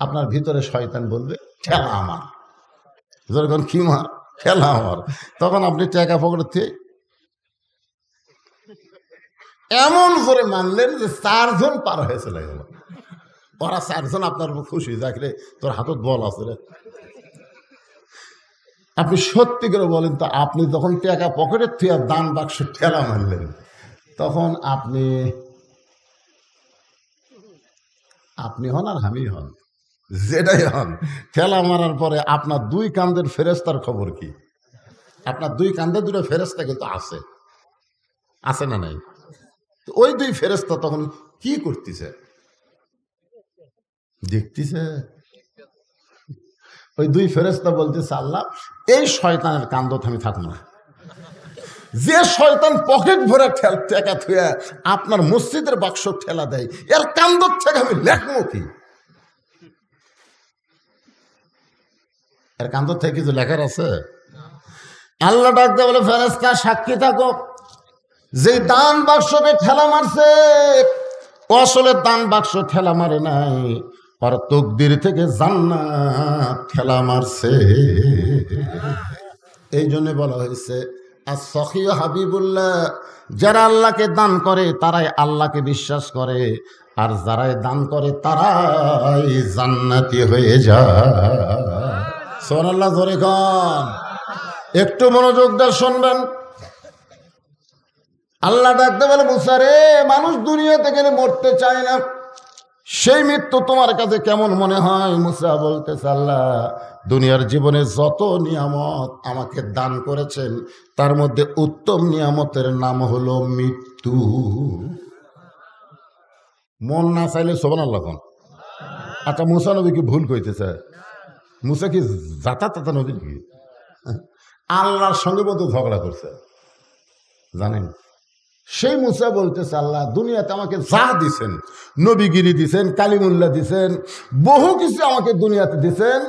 আপনার ভিতরে শয়তান বলবে, ঠেলা আমার। যখন কি মার, ঠেলা আমার। তখন আপনি টাকা পকেটে এমন জোরে মানলেন যে 4 জন পার হয়ে চলে গেল। ওরা 4 জন আপনার উপর খুশি, দেখলে তোর হাতত বল আছে রে। আপনি সত্যি করে বলেন তো, আপনি যখন টাকা পকেটের থেকে দান বাক্স ঠেলা মারলেন, তখন আপনি হন আর আমি হন, যেটাই হন, ঠেলা মারার পরে আপনার দুই কান্দের ফেরেস্তার খবর কি? আপনার দুই কান্দে দুটো ফেরেস্তা কিন্তু আছে, আছে না নাই? ওই দুই ফেরেস্তা তখন কি করতেছে? দেখতেছে। ওই দুই ফেরেস্তা বলতেছে, আল্লাহ এই শয়তানের কান্দত আমি থাকবো না। যে শয়তান পকেট ভরে টেকা থুয়া আপনার মসজিদের বাক্স ঠেলা দেয়, এর কান্দত থেকে আমি লেখবো কি? এর কান্দত থেকে কিছু লেখার আছে? আল্লাহ ডাকতে বলে, ফেরেশতা সাক্ষী থাকো, যে দান বাক্সকে ঠেলা মারছে আসলে দান বাক্স ঠেলা মারে নাই, আর তকদির থেকে জান্নাত ঠেলা মারছে। এই জন্য বলা হয়েছে as-সাখী হাবিবুল্লাহ, যারা আল্লাহকে দান করে তারাই আল্লাহকে বিশ্বাস করে, আর যারাই দান করে তারাই জান্নাতি হয়ে যায়। সুবহানাল্লাহ, জোরে গান। একটু মনোযোগ দিয়ে শুনবেন। আল্লাহ ডাকতে বলে, মুসা রে, মানুষ দুনিয়াতে গেলে মরতে চায় না, সেই মৃত্যু তোমার কাছে কেমন মনে হয়? মুসা বলতেছে, আল্লাহ দুনিয়ার জীবনে যত নিয়ামত আমাকে দান করেছেন তার মধ্যে উত্তম নিয়ামতের নাম হলো মৃত্যু। মন না চাইলে সুবহানাল্লাহ কোন। আচ্ছা, মুসা নবী কি ভুল কইতেছে? মুসা কি জাতা তাতা নবী কি? আল্লাহর সঙ্গে বোধহয় ঝগড়া করছে, জানেন? সেই মুসা বলতেছে, আল্লাহ দুনিয়াতে আমাকে যা দিছেন, নবীগিরি দিছেন, কালিমুল্লাহ দিছেন, বহু কিছু আমাকে দুনিয়াতে দিছেন,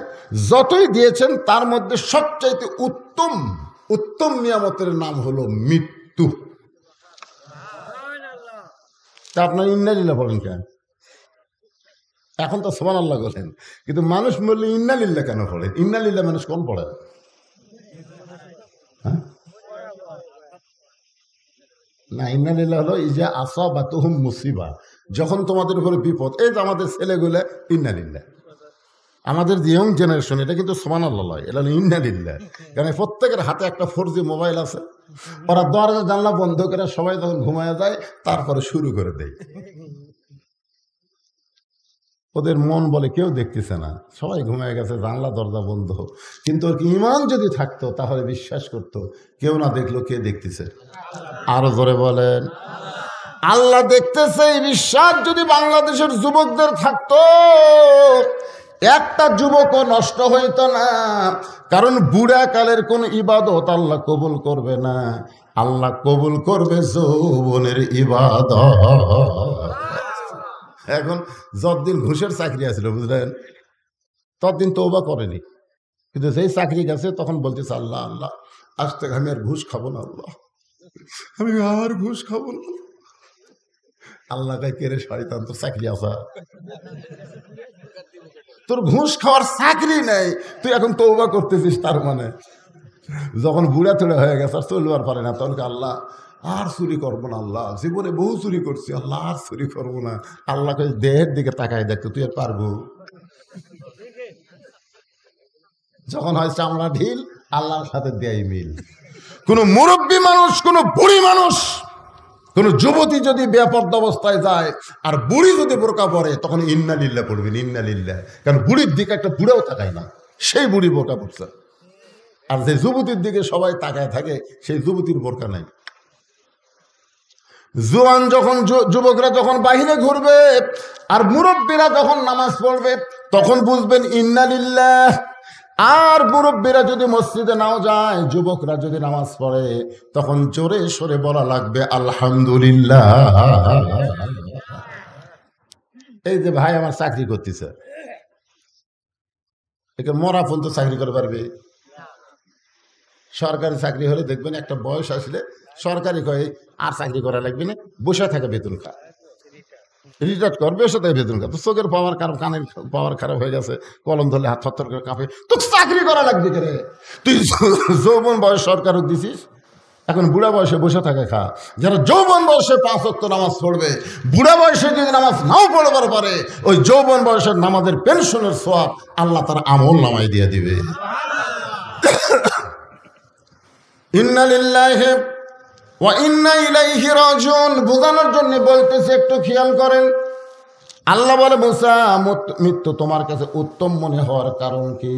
যতই দিয়েছেন তার মধ্যে সবচাইতে উত্তম উত্তম নিয়ামতের নাম হলো মৃত্যু। তা আপনার ইন্নালিল্লাহ বলেন কেন? এখন তো সুবহানাল্লাহ বলেন, কিন্তু মানুষ বললে ইন্নালিল্লাহ কেন পড়েন? ইন্নালিল্লাহ মানুষ কোন পড়ে? হ্যাঁ না, ইন্নালিল্লাহ হলো ইজা আসাবাতুহুম মুসিবা, যখন তোমাদের উপরে বিপদ। এই যে আমাদের ছেলেগুলো ইন্নালিল্লাহ, আমাদের যে ইয়ং জেনারেশন, এটা কিন্তু সুবহানাল্লাহ, এটা হলো ইন্নালিল্লাহ। কারণ প্রত্যেকের হাতে একটা 4G মোবাইল আছে, ওরা দরজা জানলা বন্ধ করে সবাই যখন ঘুমায় যায় তারপরে শুরু করে দেয়। ওদের মন বলে কেউ দেখতেছে না, সবাই ঘুমিয়ে গেছে, জানলা দরজা বন্ধ। কিন্তু ওর কি ইমান যদি থাকতো তাহলে বিশ্বাস করতো কেউ না দেখলো কে দেখতেছে। আরো জোরে বলেন, আল্লাহ দেখতেছে। এই বিশ্বাস যদি বাংলাদেশের যুবকদের থাকতো, একটা যুবকও নষ্ট হইতো না। কারণ বুড়া কালের কোন ইবাদত আল্লাহ কবুল করবে না, আল্লাহ কবুল করবে যৌবনের ইবাদত। এখন যতদিন ঘুষের চাকরি আছিল, বুঝলেন, ততদিন তওবা করেনি, কিন্তু যেই চাকরি গেছে তখন বলতেছে, আল্লাহ আল্লাহ আজ থেকে আমি আর ঘুষ খাবো না, আল্লাহ আমি আর ঘুষ খাবো না। আল্লাহ কাই কেড়ে শয়তান, তোর চাকরি আসা, তোর ঘুষ খাওয়ার চাকরি নেই, তুই এখন তওবা করতেছিস, তার মানে যখন বুড়া তুড়া হয়ে গেছে আর চলবার পারে না, তখন আল্লাহ আর চুরি করবো না, আল্লাহ জীবনে বহু চুরি করছি, আল্লাহ আর চুরি করবো না। আল্লাহকে দেহের দিকে তাকায় দেখতো, তুই আর পারবো? যখন হয় চামড়া ঢিল, আল্লাহর সাথে দেয় মিল। কোন মুরব্বী মানুষ, কোন বুড়ি মানুষ, কোন যুবতী যদি বেপর্দা অবস্থায় যায় আর বুড়ি যদি বোরকা পরে, তখন ইন্নালিল্লাহ পড়বেন, ইন্নালিল্লাহ। কারণ বুড়ির দিকে একটা বুড়াও তাকায় না, সেই বুড়ি বোরকা পড়ছে। আর যে যুবতীর দিকে সবাই তাকায় থাকে, সেই যুবতীর বোরকা নাই। জোয়ান যখন যুবকরা যখন বাহিরে ঘুরবে আর মুরব্বীরা যখন নামাজ পড়বে, তখন বুঝবেন ইন্নালিল্লাহ। আর মুরব্বীরা যদি মসজিদে নাও যায়, যুবকরা যদি নামাজ পড়ে, তখন জোরে সরে বলা লাগবে আলহামদুলিল্লাহ। এই যে ভাই আমার চাকরি করতেছে, একে মরা পর্যন্ত চাকরি করে পারবে? সরকারি চাকরি হলে দেখবেন একটা বয়স আসলে সরকারি কয়ে আর চাকরি করা লাগবে না, বসে থাকে বেতন খা, রিটায়ার কর, বসে থাকে বেতন খা। তো চোখের পাওয়ার খারাপ, কানের পাওয়ার খারাপ হয়ে গেছে, কলম ধরলে হাত থরথর করে কাঁপে, তো চাকরি করা লাগবে কে রে? তুই যৌবন বয়স সরকারও দিছিস, এখন বুড়া বয়সে বসে থাকে খা। যারা যৌবন বয়সে 5 ওয়াক্ত নামাজ পড়বে, বুড়া বয়সে যদি নামাজ নাও পড়বার পারে, ওই যৌবন বয়সের নামাজের পেনশনের সওয়াব আল্লাহ তার আমল নামায় দিয়ে দিবে। ইন্না লিল্লাহি ওয়া ইন্না ইলাইহি রাজিউন বোঝানোর জন্য বলতেছে, একটু খেয়াল করেন। আল্লাহ বলে মুসা মৃত্যু তোমার কাছে উত্তম মনে হওয়ার কারণ কি?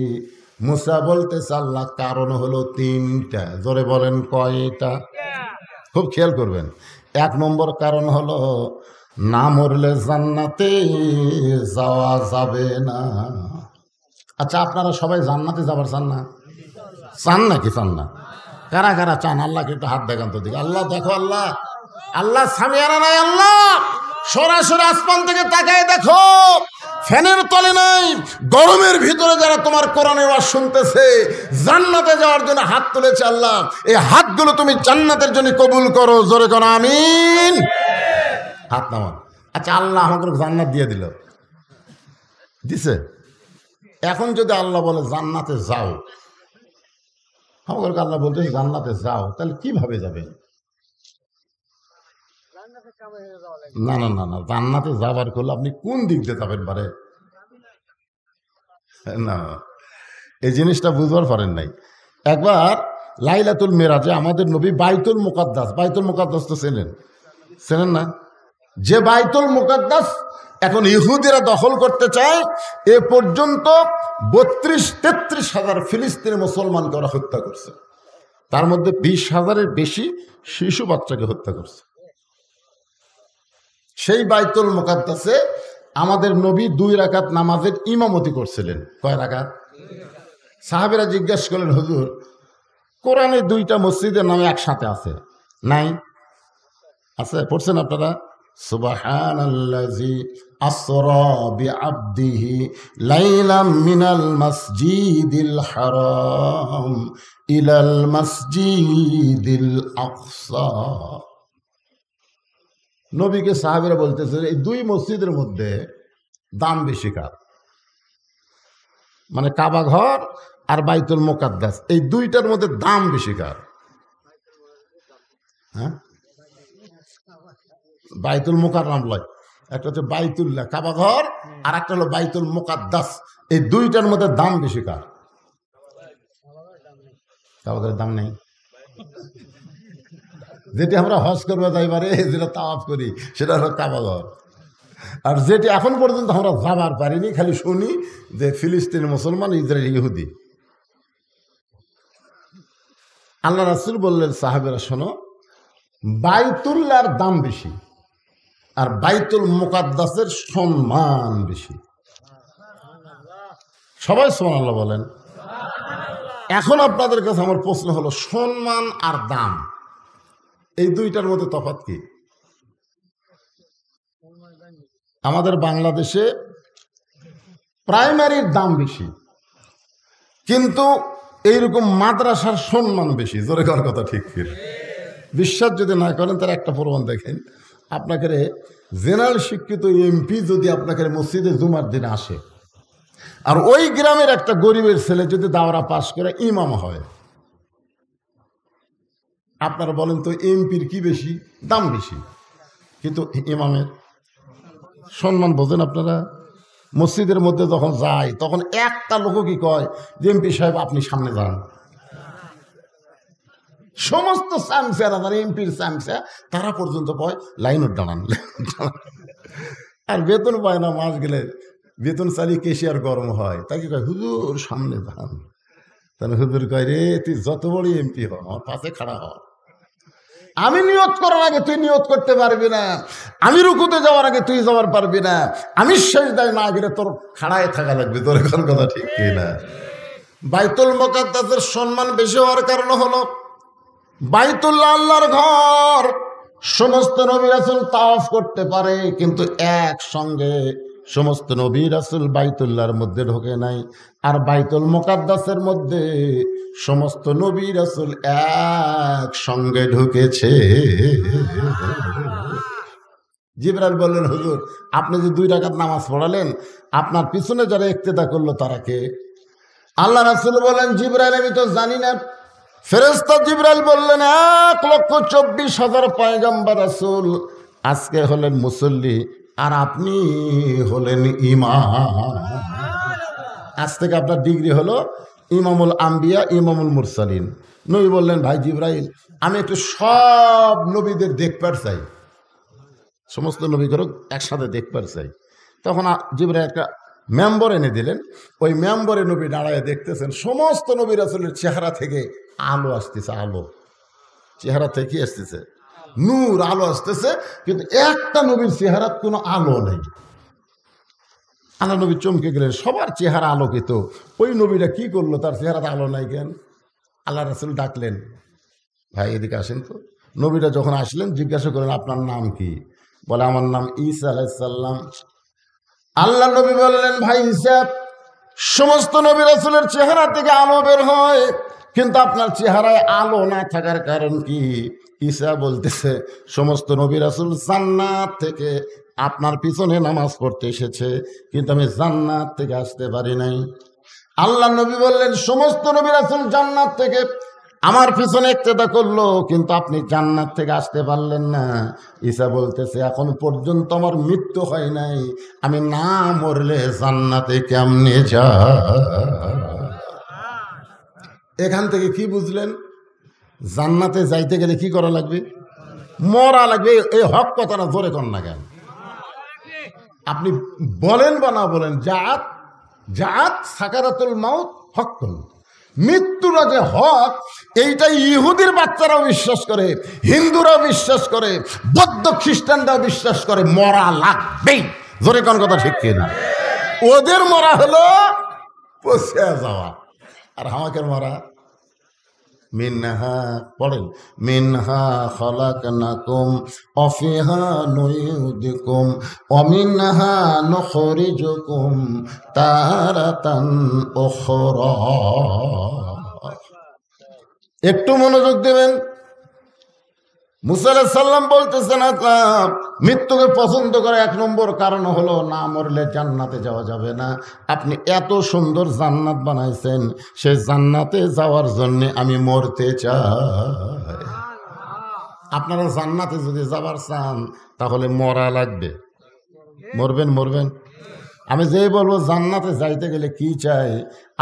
মুসা বলতেছে আল্লাহ কারণ হলো তিনটা। জোরে বলেন কয়টা? খুব খেয়াল করবেন। 1 নম্বর কারণ হলো না মরলে জান্নাতে যাওয়া যাবে না। আচ্ছা, আপনারা সবাই জান্নাতে যাবার চান না? চান নাকি চান না? কারা কারা চান? আল্লাহকে একটু হাত দেখান তো দিকে। আল্লাহ দেখো, আল্লাহ আল্লাহ সামিয়ানা নাই, আল্লাহ সরাসরি আসমান থেকে তাকায় দেখো, ফ্যানের তলে নাই, গরমের ভিতরে যারা তোমার কোরআনের ওয়াজ শুনতেছে জান্নাতে যাওয়ার জন্য হাত তুলেছে, আল্লাহ এই হাতগুলো তুমি জান্নাতের জন্য কবুল করো। জোরে করো আমিন। হাত নামান। আচ্ছা, আল্লাহ আমাকে জান্নাত দিয়ে দিছে। এখন যদি আল্লাহ বলে জান্নাতে যাও, আমাকে আল্লাহ বলতে জান্নাতে যাও, তাহলে কিভাবে যাবে? না না না না, জান্নাতে যাবার করলে আপনি কোন দিক দিয়ে যাবেন পারে না, এই জিনিসটা বুঝবার পারেন নাই। একবার লাইলাতুল মেরাজে আমাদের নবী বাইতুল মুকাদ্দাস তো চেনেন না? যে বাইতুল মুকাদ্দাস এখন ইহুদিরা দখল করতে চায়, এ পর্যন্ত 32-33 হাজার ফিলিস্তিনি মুসলমানকে ওরা হত্যা করছে। তার মধ্যে 20 হাজারের বেশি শিশু বাচ্চাকে হত্যা করছে। সেই বাইতুল মুকাদ্দাসে আমাদের নবী 2 রাকাত নামাজের ইমামতি করছিলেন। কয় রাকাত? সাহাবীরা জিজ্ঞেস করলেন, হুজুর কোরআনে 2টা মসজিদের নামে একসাথে আছে? নাই। আছে, পড়ছেন আপনারা? সুবহানাল্লাযী আসরা বিআবদিহি লাইলাম মিনাল মাসজিদিল হারাম ইলাল মাসজিদিল আকসা। নবীকে সাহাবীরা বলতেছে এই 2 মসজিদের মধ্যে দাম বেশি কার? মানে কাবা ঘর আর বাইতুল মুকাদ্দাস, এই 2টার মধ্যে দাম বেশি কার? হ্যাঁ, বাইতুল মুকাররম লয়, একটা হচ্ছে বাইতুল্লাহ কাবা ঘর, আর একটা হলো বাইতুল মুকাদ্দাস। এই 2টার মধ্যে দাম বেশি কার? কাবা ঘরের দাম নেই। যেটি আমরা হজ করবো যাইবারে, যেটা তাওয়াফ করি, সেটা হলো কাবা ঘর। আর যেটি এখন পর্যন্ত আমরা যাবার পারিনি, খালি শুনি যে ফিলিস্তিন মুসলমান, ইসরায়েল ইহুদি। আল্লাহ রাসূল বললেন সাহাবেরা শোনো, বাইতুল্লাহর দাম বেশি আর বাইতুল মুকাদ্দাসের সম্মান বেশি। সবাই সুবহানাল্লাহ বলেন। এখন আপনাদের কাছে আমার প্রশ্ন হলো, সম্মান আর দাম এই 2টার মধ্যে তফাৎ কি? আমাদের বাংলাদেশে প্রাইমারির দাম বেশি, কিন্তু এইরকম মাদ্রাসার সম্মান বেশি। জোরে করার কথা ঠিক ফির। বিশ্বাস যদি না করেন তার একটা প্রমাণ দেখেন। আপনাকে জেনারেল শিক্ষিত এমপি যদি আপনাকে মসজিদে জুমার দিনে আসে, আর ওই গ্রামের একটা গরিবের ছেলে যদি দাওরা পাশ করে ইমাম হয়, আপনারা বলেন তো এমপির কি বেশি? দাম বেশি, কিন্তু ইমামের সম্মান বোঝেন আপনারা? মসজিদের মধ্যে যখন যায় তখন একটা লোক কি কয় যে এমপি সাহেব আপনি সামনে যান। সমস্ত সামসেরা যারা এমপির সামসা তারা পর্যন্ত কয় লাইনের দাঁড়ান। আর বেতন পায় না, মাস গেলে বেতন চালিয়ে কেশিয়ার গরম হয়, তাকে কয় হুজুর সামনে যান। তাহলে হুজুর কয় রে তুই যত বড় এমপি হ, আমার পাশে খাড়া হ। আমি নিয়ত করার আগে তুই নিয়ত করতে পারবি না, আমি রুকুতে যাওয়ার আগে তুই যাওয়ার পারবি না, আমি সেজদায় না গেলে তোর খাড়ায় থাকা লাগবে। তোর এখন কথা ঠিক কি না? বাইতুল মুকাদ্দাসের সম্মান বেশি হওয়ার কারণ হলো বাইতুল্লাহ আল্লাহর ঘর। সমস্ত নবী রাসূল তাওয়াফ করতে পারে, কিন্তু একসঙ্গে সমস্ত নবী রাসূল বাইতুল্লাহর মধ্যে ঢোকে নাই। আর বাইতুল মুকাদ্দাসের মধ্যে সমস্ত নবী রাসূল একসঙ্গে ঢুকেছে। জিবরাইল বললেন, হুজুর আপনি যে 2 রাকাত নামাজ পড়ালেন, আপনার পিছনে যারা ইক্তেদা করলো তারা কে? আল্লাহ রাসূল বলেন, জিবরাইল আমি তো জানি না। ফেরেশতা জিবরাইল বললেন, 1,24,000 পয়গম্বর রাসূল আজকে হলেন মুসল্লি, আর আপনি হলেন ইমাম। আজ থেকে আপনার ডিগ্রি হলো ইমামুল আম্বিয়া, ইমামুল মুরসালিন। নবী বললেন, ভাই জিবরাইল আমি একটু সব নবীদের দেখবার চাই, সমস্ত নবীদেরও একসাথে দেখবার চাই। তখন জিবরাইল একটা মেম্বর এনে দিলেন। ওই মেম্বরে নবী দাঁড়ায় দেখতেছেন সমস্ত নবী রাসূলের চেহারা থেকে আলো আসতেছে, আলো চেহারা থেকে আসতেছে, নূর আলো আসতেছে, কিন্তু একটা নবীর চেহারা কোনো আলো নেই। আল্লাহ নবী চমকে গেলেন, সবার চেহারা আলোকিত, ওই নবীরা কি করলো, তার চেহারাতে আলো নাই কেন? আল্লাহ রাসূল ডাকলেন, ভাই এদিকে আসেন তো। নবীরা যখন আসলেন জিজ্ঞাসা করলেন, আপনার নাম কি? বলে, আমার নাম ঈসা আলাইহিস সালাম। আল্লাহ নবী বললেন, ভাই ঈসা, সমস্ত নবী রাসূলের চেহারা থেকে আলো বের হয়, কিন্তু আপনার চেহারায় আলো না থাকার কারণ কি? ঈসা বলতেছে, সমস্ত নবী রাসূল জান্নাত থেকে আপনার পিছনে নামাজ পড়তে এসেছে, কিন্তু আমি জান্নাত থেকে আসতে পারি নাই। আল্লাহ নবী বললেন, সমস্ত নবী রাসূল জান্নাত থেকে আমার পিছনে ইক্তেদা করলো, কিন্তু আপনি জান্নাত থেকে আসতে পারলেন না। ঈসা বলতেছে, এখন পর্যন্ত আমার মৃত্যু হয় নাই, আমি না মরলে জান্নাতে কেমনে যা? এখান থেকে কি বুঝলেন? জান্নাতে যাইতে গেলে কি করা লাগবে? মরা লাগবে। এই হক কথাটা জোরে কর না কেন? আপনি বলেন বা না বলেন, জাত জাত সাকারাতুল মাউত হক, মৃত্যুরা যে হক, এইটাই ইহুদির বাচ্চারাও বিশ্বাস করে, হিন্দুরাও বিশ্বাস করে, বৌদ্ধ খ্রিস্টানরাও বিশ্বাস করে, মরা লাগবেই। জোরে কোন কথা ঠিক কিনা? ওদের মরা হলো পচে যাওয়া, আর আমাকে মরা মিনহা, পড়েন, মিনহা খালাকনাকুম ওয়া ফিহা নুইয়িদুকুম ওয়া মিনহা নুখরিজুকুম তারাতান উখরা। একটু মনোযোগ দেবেন। মুসা আলাইহিস সালাম বলতেছেন, মৃত্যুকে পছন্দ করে এক নম্বর কারণ হলো না মরলে জান্নাতে যাওয়া যাবে না। আপনি এত সুন্দর জান্নাত বানাইছেন, সেই জান্নাতে যাওয়ার জন্য আমি মরতে চাই। আপনারা জান্নাতে যদি যাবার চান তাহলে মরা লাগবে। মরবেন মরবেন। আমি যেই বলবো জান্নাতে যাইতে গেলে কি চাই,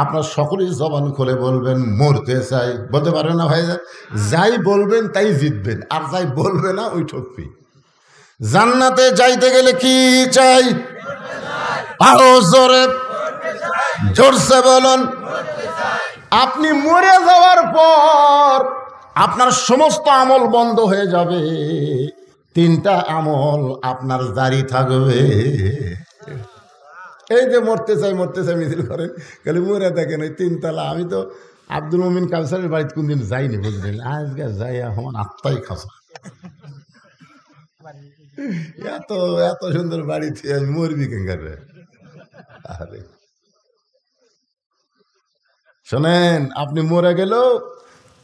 আপনার সকলেই জবান খুলে বলবেন মরতে চাই। বলতে পারবেন না ভাই? যাই বলবেন তাই জিতবেন, আর যাই বলবে না ওই ঠকবি। জান্নাতে যাইতে গেলে কি চাই? আরো জোরে জোরসে বলুন। আপনি মরে যাওয়ার পর আপনার সমস্ত আমল বন্ধ হয়ে যাবে, তিনটা আমল আপনার জারি থাকবে। এই যে মরতে চাই মিছিল করেন, খালি মরে দেখেন ওই তিনতলা। আমি তো আব্দুল মুমিন কাউসারের বাড়িতে কোনদিন যাইনি, বুঝলেন? আজকে যাই আমার আত্মাই খাসা। এত এত সুন্দর বাড়িতে আমি মরবি কেঙ্গারে? আরে শোনেন, আপনি মরে গেলেও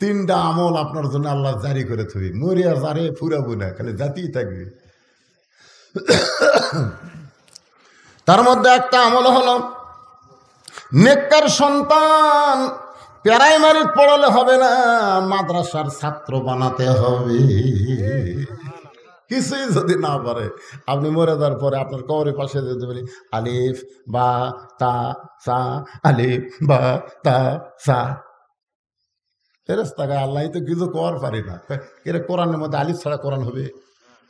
তিনটা আমল আপনার জন্য আল্লাহ জারি করে থবি। মরিয়া জারে ফুরাবো না, খালি জাতিই থাকবে। তার মধ্যে একটা আমল হলো নেককার সন্তান। প্রাইমারি পড়ালে হবে না, মাদ্রাসার ছাত্র বানাতে হবে। কিছুই যদি না পারে, আপনি মরে যাওয়ার পরে আপনার কবরের পাশে যদি বলি আলিফ বা তা সা, আলিফ বা তা সা, ফেরেশতা গায় আল্লাহ তো কিছু কর পারি না। এর কোরআনের মধ্যে আলিফ ছাড়া কোরআন হবে,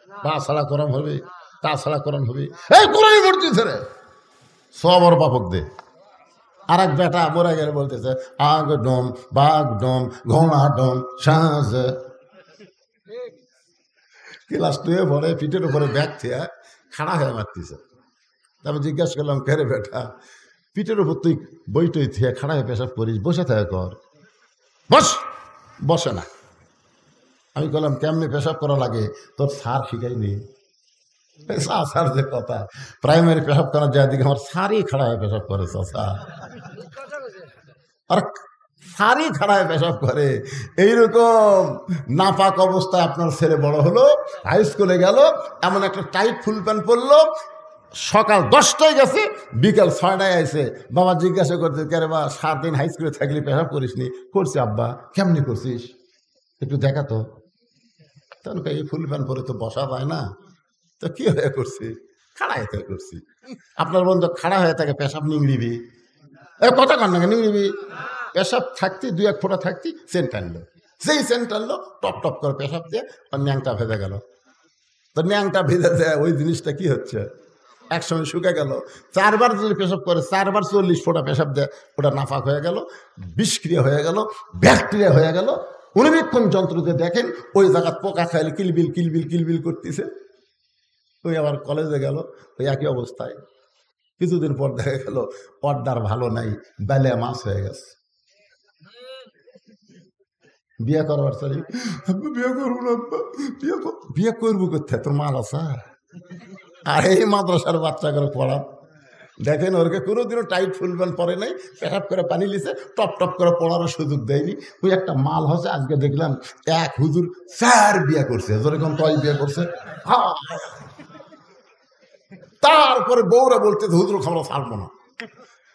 বা ছাড়া কোরআন হবে, তা ছাড়া কোরআন হবে? এই কোরআনই পড়তেছে রে, সবর বাপক দে। আর এক বেটা মরে গেলে বলতেছে আগ ডোম বাঘ ডোম ঘোড়া ডোম সাজ। ক্লাস 2 পরে পিঠের উপরে ব্যাগ থেকে খাড়া হয়ে মারতেছে। তারপর জিজ্ঞাসা করলাম, কে রে বেটা, পিঠের উপর তুই বইটই থেকে খাড়া হয়ে পেশাব করিস, বসে থাকে কর। বস, বসে না। আমি বললাম, কেমনি পেশাব করা লাগে তোর স্যার শিখাইনি? স্যার যে কথা, প্রাইমারি পেশাব করার যায় দিকে আমার স্যারই খাড়া হয়ে পেশাব করে। আর স্যারই খাড়া হয়ে পেশাব করে। এইরকম নাপাক অবস্থায় আপনার ছেলে বড় হলো, হাই স্কুলে গেল, এমন একটা টাইট ফুল প্যান্ট পরলো, সকাল 10টায় গেছে, বিকাল 6টায় আইসে। বাবা জিজ্ঞাসা করতে, কে রে বা 7 দিন হাই স্কুলে থাকলে পেশাব করিস নি? করছি আব্বা। কেমনি করছিস একটু দেখা তো। তখন এই ফুল প্যান্ট পরে তো বসা যায় না, তো কি হয়ে করছি? খাড়া হয়ে করছি। আপনার বন্ধু খাড়া হয়ে থাকে, পেশাব নিংড়িবি, কথা কন না, নিংড়িবি। পেশাব থাকতি 2-1 ফোঁটা থাকতি, সেন্ট আনলো, যেই সেন্ট আনলো টপ টপ করে পেশাব দিয়ে আর ন্যাংটা ভেজে গেল। তো ন্যাংটা ভেজে যায়, ওই জিনিসটা কি হচ্ছে? একসময় শুকে গেল, 4 বার যদি পেশাব করে 4 বার 40 ফোঁটা পেশাব দেয়, ওটা নাফাক হয়ে গেল, বিষক্রিয়া হয়ে গেল, ব্যাকটেরিয়া হয়ে গেল। অনুবীক্ষণ যন্ত্র দিয়ে দেখেন ওই জায়গা পোকা খাইলে কিলবিল কিলবিল কিলবিল করতেছে। ওই আবার কলেজে গেল, ওই একই অবস্থায়। কিছুদিন পর দেখা গেল পর্দার ভালো নাই, বেলে মাছ হয়ে গেছে। বিয়ে করবার চাই, বিয়ে করবো না, বিয়ে করবো কোথায়, তোর মাল আছে? আর এই মাদ্রাসার বাচ্চাগুলো পড়া দেখেন, ওরকে কোনোদিনও টাইট ফুল প্যান্ট পরে নাই, পেশাব করে পানি লিছে, টপ টপ করে পড়ারও সুযোগ দেয়নি। ওই একটা মাল হচ্ছে। আজকে দেখলাম এক হুজুর 4 বিয়ে করছে, যেরকম কয় বিয়ে করছে। তারপরে বউরা বলতে হুজুর খাবার ছাড়বো না।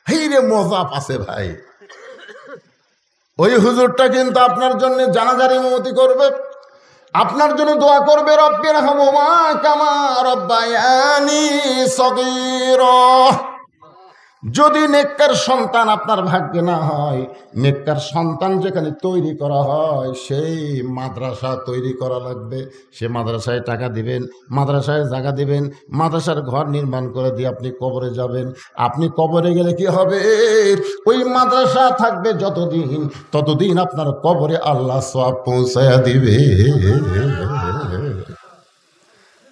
এই রে মজা পাছে ভাই। ওই হুজুরটা কিন্তু আপনার জন্য জানাজার ইমামতি করবে, আপনার জন্য দোয়া করবে, রব্বির হামহুমা কামা রব্বায়ানি সগীরা। যদি নেককার সন্তান আপনার ভাগ্যে না হয়, নেককার সন্তান যেখানে তৈরি করা হয় সেই মাদ্রাসা তৈরি করা লাগবে। সে মাদ্রাসায় টাকা দিবেন, মাদ্রাসায় জায়গা দিবেন, মাদ্রাসার ঘর নির্মাণ করে দিয়ে আপনি কবরে যাবেন। আপনি কবরে গেলে কি হবে? ওই মাদ্রাসা থাকবে যতদিন, ততদিন আপনার কবরে আল্লাহ সওয়াব পৌঁছায়া দিবে।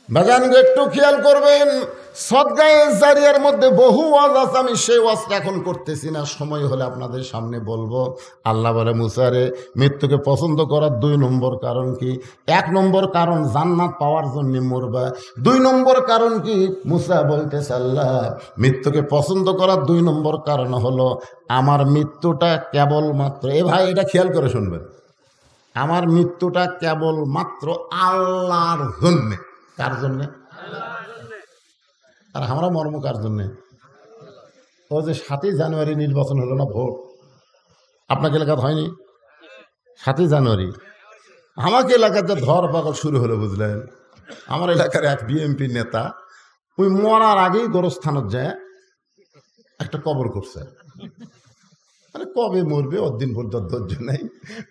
বাজান একটু খেয়াল করবেন, সদগায়ে জারিয়ার মধ্যে বহু ওয়াজ আছে, আমি সেই ওয়াজটা এখন করতেছি না, সময় হলে আপনাদের সামনে বলবো। আল্লাহ বলে মুসারে, মৃত্যুকে পছন্দ করার 2 নম্বর কারণ কি? 1 নম্বর কারণ জান্নাত পাওয়ার জন্য মরবা। 2 নম্বর কারণ কি? মুসা বলতেছে আল্লাহ মৃত্যুকে পছন্দ করার 2 নম্বর কারণ হলো আমার মৃত্যুটা কেবলমাত্র, এ ভাই এটা খেয়াল করে শুনবেন, আমার মৃত্যুটা কেবলমাত্র আল্লাহর জন্যে। কার জন্যে? আর আমরা মর্ম কার জন্যে? ও যে 7ই জানুয়ারি নির্বাচন হলো না, ভোট আপনাকে এলাকাতে হয়নি? 7ই জানুয়ারি আমাকে এলাকার যে ধর পাগল শুরু হলো বুঝলেন। আমার এলাকার এক বিএমপি নেতা ওই মরার আগেই গোরস্থানত যায় একটা কবর করছে। মানে কবে মরবে ওর দিন পর্যন্ত ধৈর্য নেই,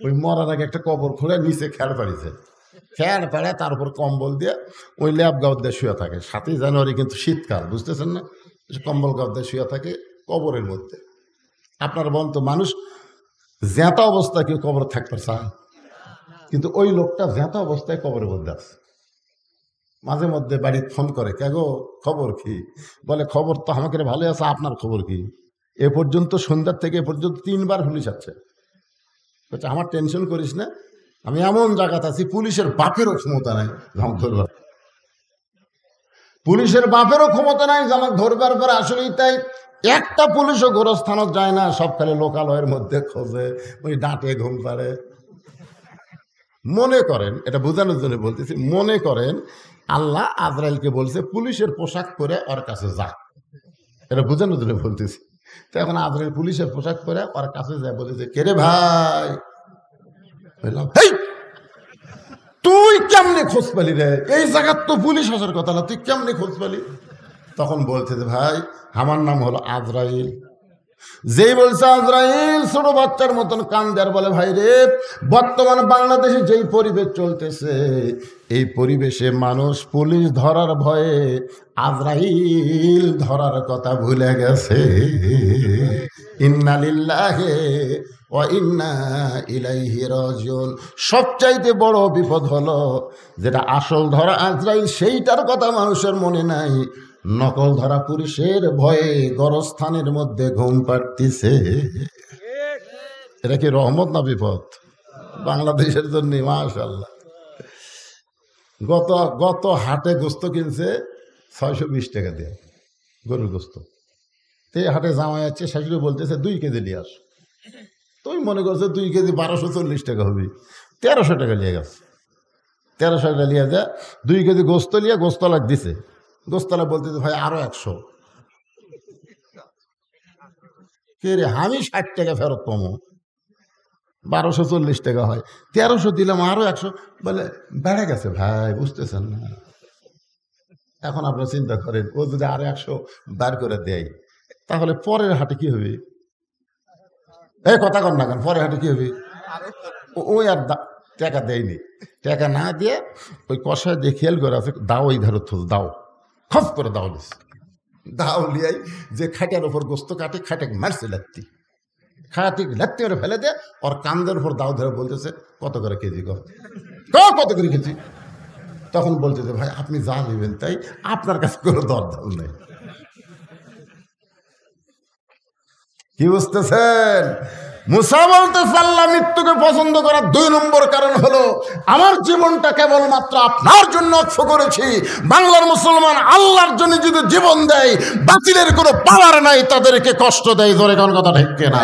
ওই মরার আগে একটা কবর খুলে নিচে খেয়াল পাড়িছে, ফ্যান পাড়ে তার উপর কম্বল দিয়ে ওই ল্যাব গাঁত দিয়ে শুয়ে থাকে। 7ই জানুয়ারি কিন্তু শীতকাল, বুঝতেছেন না? কম্বল গাঁত দিয়ে শুয়ে থাকে কবরের মধ্যে। আপনার বলতো মানুষ জ্যাঁতা অবস্থায় কেউ কবর থাকতে চান, কিন্তু ওই লোকটা জ্যাঁতা অবস্থায় কবরের মধ্যে আছে। মাঝে মধ্যে বাড়িতে ফোন করে, কে গো খবর কি? বলে খবর তো আমাকে ভালো আছে, আপনার খবর কি? এ পর্যন্ত সন্ধ্যার থেকে এ পর্যন্ত 3 বার পুলিশ আছে। আমার টেনশন করিস না, আমি এমন জায়গাতে আছি পুলিশের বাপেরও ক্ষমতা নাই আমাকে ধরবার, পুলিশের বাপেরও ক্ষমতা নাই যে আমাকে ধরবার পরে। আসলেই তাই, একটা পুলিশও গোরস্থানত যায় না, সব খালি লোকালয়ের মধ্যে খোঁজে, ওই ডাঁটে ঘুম পাড়ে। মনে করেন, এটা বোঝানোর জন্য বলতেছি, মনে করেন আল্লাহ আজরাইলকে বলছে পুলিশের পোশাক পরে ওর কাছে যা, এটা বোঝানোর জন্য বলতেছি। তো এখন আজরাইল পুলিশের পোশাক পরে ওর কাছে যায়, বলেছে কে রে ভাই? বললাম তুই কেমনে খোঁজ পালি রে? এই জায়গার তো পুলিশ আসার কথা না, তুই কেমনে খোঁজ পালি? তখন বলছে যে ভাই আমার নাম হলো আজরাইল। যেই বলছে আজরাইল, ছোট বাচ্চার মতন কান্দে আর বলে ভাই রে, বর্তমান বাংলাদেশে যেই পরিবেশ চলতেছে, এই পরিবেশে মানুষ পুলিশ ধরার ভয়ে আজরাইল ধরার কথা ভুলে গেছে। ইন্না লিল্লাহি ওয়া ইন্না ইলাইহি রাজিউন। সবচাইতে বড় বিপদ হলো যেটা আসল ধরা আজরাইল, সেইটার কথা মানুষের মনে নাই, নকল ধরা পুলিশের ভয়ে গরস্থানের মধ্যে ঘুম পাড়তিছে। এটা কি রহমত না বিপদ বাংলাদেশের জন্য? মাশাআল্লাহ। গত হাটে গোস্ত কিনছে 620 টাকা দিয়ে, গরুর গোস্ত। তে হাটে জামাই আছে, শাশুড়ি বলতেছে 2 কেজি নিয়ে আস। তুই মনে করছে 2 কেজি 1240 টাকা হবে, 1300 টাকা নিয়ে গেছে। 1300 টাকা নিয়ে যায়, 2 কেজি গোস্ত নিয়ে গোস্তলাক দিছে। গোস্তলা বলতেছে ভাই আরো 100। কে রে, আমি 60 টাকা ফেরত পাবো, 1240 টাকা হয়, 1300 দিলাম আরো 100। বলে বেড়ে গেছে ভাই, বুঝতেছেন না? এখন আপনারা চিন্তা করেন, ও যদি আরো 100 বার করে দেয়, তাহলে পরের হাটে কি হবে? এই কথা কর না কেন, পরের হাটে কি হবে? ওই আর টাকা দেয়নি, টাকা না দিয়ে ওই কষায় দিয়ে খেয়াল করে আছে, দাও এই ধারত দাও, খপ করে দাও দিস। দাউলিয়াই যে খাটের ওপর গোস্ত কাটে খাটে মারছে লাত্তি, খাটি লাত্তি করে ফেলে দে, ওর কান্দের উপর দাও ধরে বলতেছে কত করে কেজি কত করে কেজি। তখন বলতেছে ভাই আপনি যা নেবেন তাই, আপনার কাছে কোনো দরদাম নেই। কি বুঝতেছেন? মুসা বলতেছে আল্লাহ মৃত্যুকে পছন্দ করার 2 নম্বর কারণ হলো আমার জীবনটা কেবলমাত্র আপনার জন্য অক্ষ করেছি। বাংলার মুসলমান আল্লাহর জন্য যদি জীবন দেয়, বাতিলের কোনো পাওয়ার নাই তাদেরকে কষ্ট দেয়। জোরে কোন কথা ঠিক না?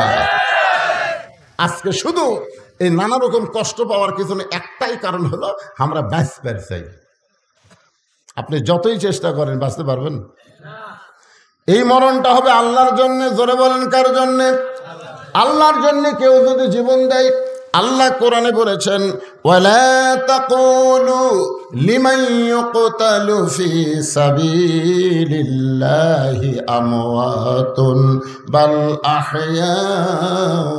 আজকে শুধু এই নানা রকম কষ্ট পাওয়ার পিছনে একটাই কারণ হলো আমরা বাঁচতে চাই। আপনি যতই চেষ্টা করেন বাঁচতে পারবেন? এই মরণটা হবে আল্লাহর জন্য। জোরে বলেন কার জন্য? আল্লাহর জন্য। কেউ যদি জীবন দেয়, আল্লাহ কোরআনে বলেছেন ওয়ালা তাকুলু লিমান ইউকতালু ফি সাবিলিল্লাহি আমওয়াতুন বাল আহইয়াউ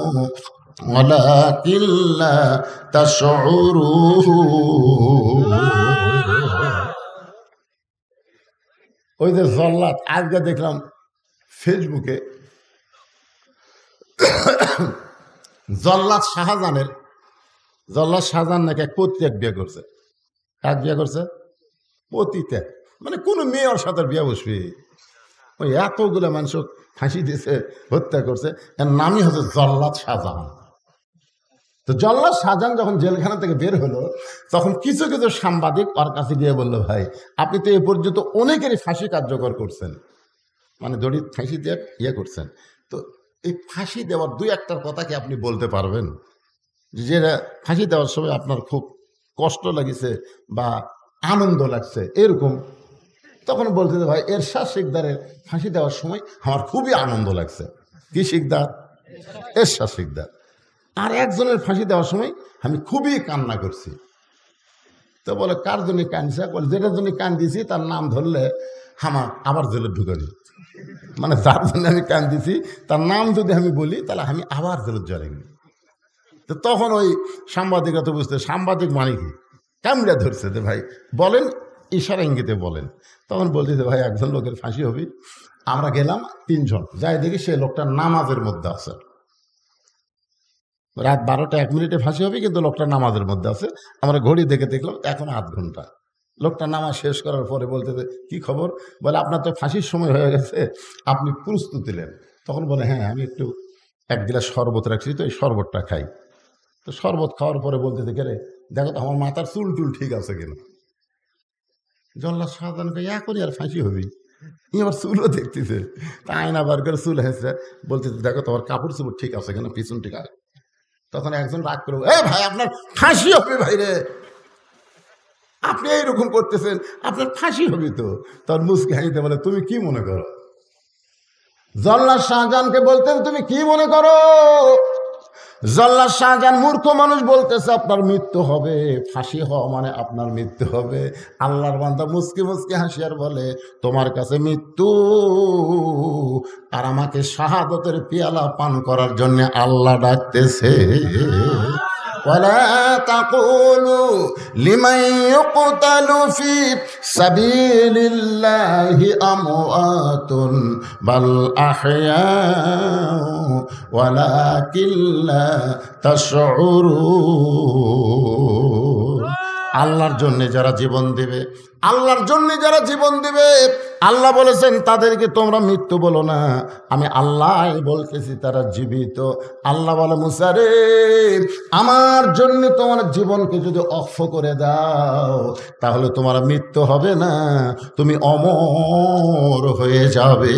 ওয়ালাকিন লা তাশউরুন। ওই যে জল্লাদ, আজকে দেখলাম ফেসবুকে জল্লাদ শাহজাহান নাকি এক পতিত্যাগ বিয়ে করছে। কাক বিয়ে করছে? পতিত্যাগ, মানে কোনো মেয়ে ওর সাথে বিয়ে বসবে। ওই এতগুলো মানুষ ফাঁসি দিয়েছে, হত্যা করছে, এর নামই হচ্ছে জল্লাদ শাহজাহান। তো জল্লাদ শাহজাহান যখন জেলখানা থেকে বের হলো, তখন কিছু কিছু সাংবাদিক ওর কাছে গিয়ে বললো ভাই আপনি তো এ পর্যন্ত অনেকেরই ফাঁসি কার্যকর করছেন, মানে দড়ি ফাঁসি দিয়ে ইয়ে করছেন, তো এই ফাঁসি দেওয়ার 2-1টার কথা কি আপনি বলতে পারবেন? যে ফাঁসি দেওয়ার সময় আপনার খুব কষ্ট লাগিছে বা আনন্দ লাগছে এরকম। তখন বলতে ভাই এরশাদ শিকদারের ফাঁসি দেওয়ার সময় আমার খুবই আনন্দ লাগছে। কি শিকদার? এরশাদ শিকদার। আর একজনের ফাঁসি দেওয়ার সময় আমি খুবই কান্না করছি। তো বলে কার জন্য কাঁদছে? বলে যেটার জন্য কান্দিছি তার নাম ধরলে আমার আবার জেলে ঢুকাবি, মানে যার জন্য আমি কান্দিছি তার নাম যদি আমি বলি তাহলে আমি আবার জেলে জ্বলেনি। তো তখন ওই সাংবাদিকরা তো বুঝতে, সাংবাদিক মানে কি ক্যামেরা ধরছে যে ভাই বলেন, ইশারা ইঙ্গিতে বলেন। তখন বলতে যে ভাই একজন লোকের ফাঁসি হবে। আমরা গেলাম 3 জন, যাই দেখি সে লোকটা নামাজের মধ্যে আছে। রাত 12টা 1 মিনিটে ফাঁসি হবে, কিন্তু লোকটা নামাজের মধ্যে আছে। আমরা ঘড়ি দেখে দেখলাম এখন 8 ঘন্টা। লোকটা নামাজ শেষ করার পরে বলতে কি খবর? বলে আপনার তো ফাঁসির সময় হয়ে গেছে, আপনি প্রস্তুতি নেন। তখন বলে হ্যাঁ আমি একটু 1 গ্লাস শরবত রাখছি, তো এই শরবতটা খাই। তো শরবত খাওয়ার পরে বলতে দেখে রে দেখো তো আমার মাথার চুল ঠিক আছে কিনা। জল্লাদ শাহজাহানকে এখনই আর ফাঁসি হবি, এবার চুলও দেখতেছে। তা আয়না বার করে চুল হেসে বলতে দেখো তোমার কাপড় চুপড় ঠিক আছে কিনা, পিছন ঠিক আছে। তখন একজন রাগ করে এ ভাই আপনার ফাঁসি হবে ভাই রে, আপনি এইরকম করতেছেন, আপনার ফাঁসি হবে তো। তখন মুসকি হাসিতে বলে তুমি কি মনে করো? জল্লাদ শাহজাহানকে বলতে তুমি কি মনে করো? জল্লাদ শাহজাহান মূর্খ মানুষ বলতেছে আপনার মৃত্যু হবে, ফাঁসি হওয়া মানে আপনার মৃত্যু হবে। আল্লাহর বান্দা মুসকি মুসকি হাসিয়ার বলে তোমার কাছে মৃত্যু আর আমাকে শাহাদতের পিয়ালা পান করার জন্য আল্লাহ ডাকতেছে। ولا تقولوا لمن يقتل في سبيل الله أموات بل أحياء ولكن لا تشعرون। আল্লাহর জন্য যারা জীবন দিবে, আল্লাহর জন্য যারা জীবন দিবে, আল্লাহ বলেছেন তাদেরকে তোমরা মৃত্যু বলো না, আমি আল্লাহ বলতেছি তারা জীবিত। আল্লাহ বলে মুসা রে আমার জন্য তোমার জীবনকে যদি অক্ষ করে দাও তাহলে তোমার মৃত্যু হবে না, তুমি অমর হয়ে যাবে।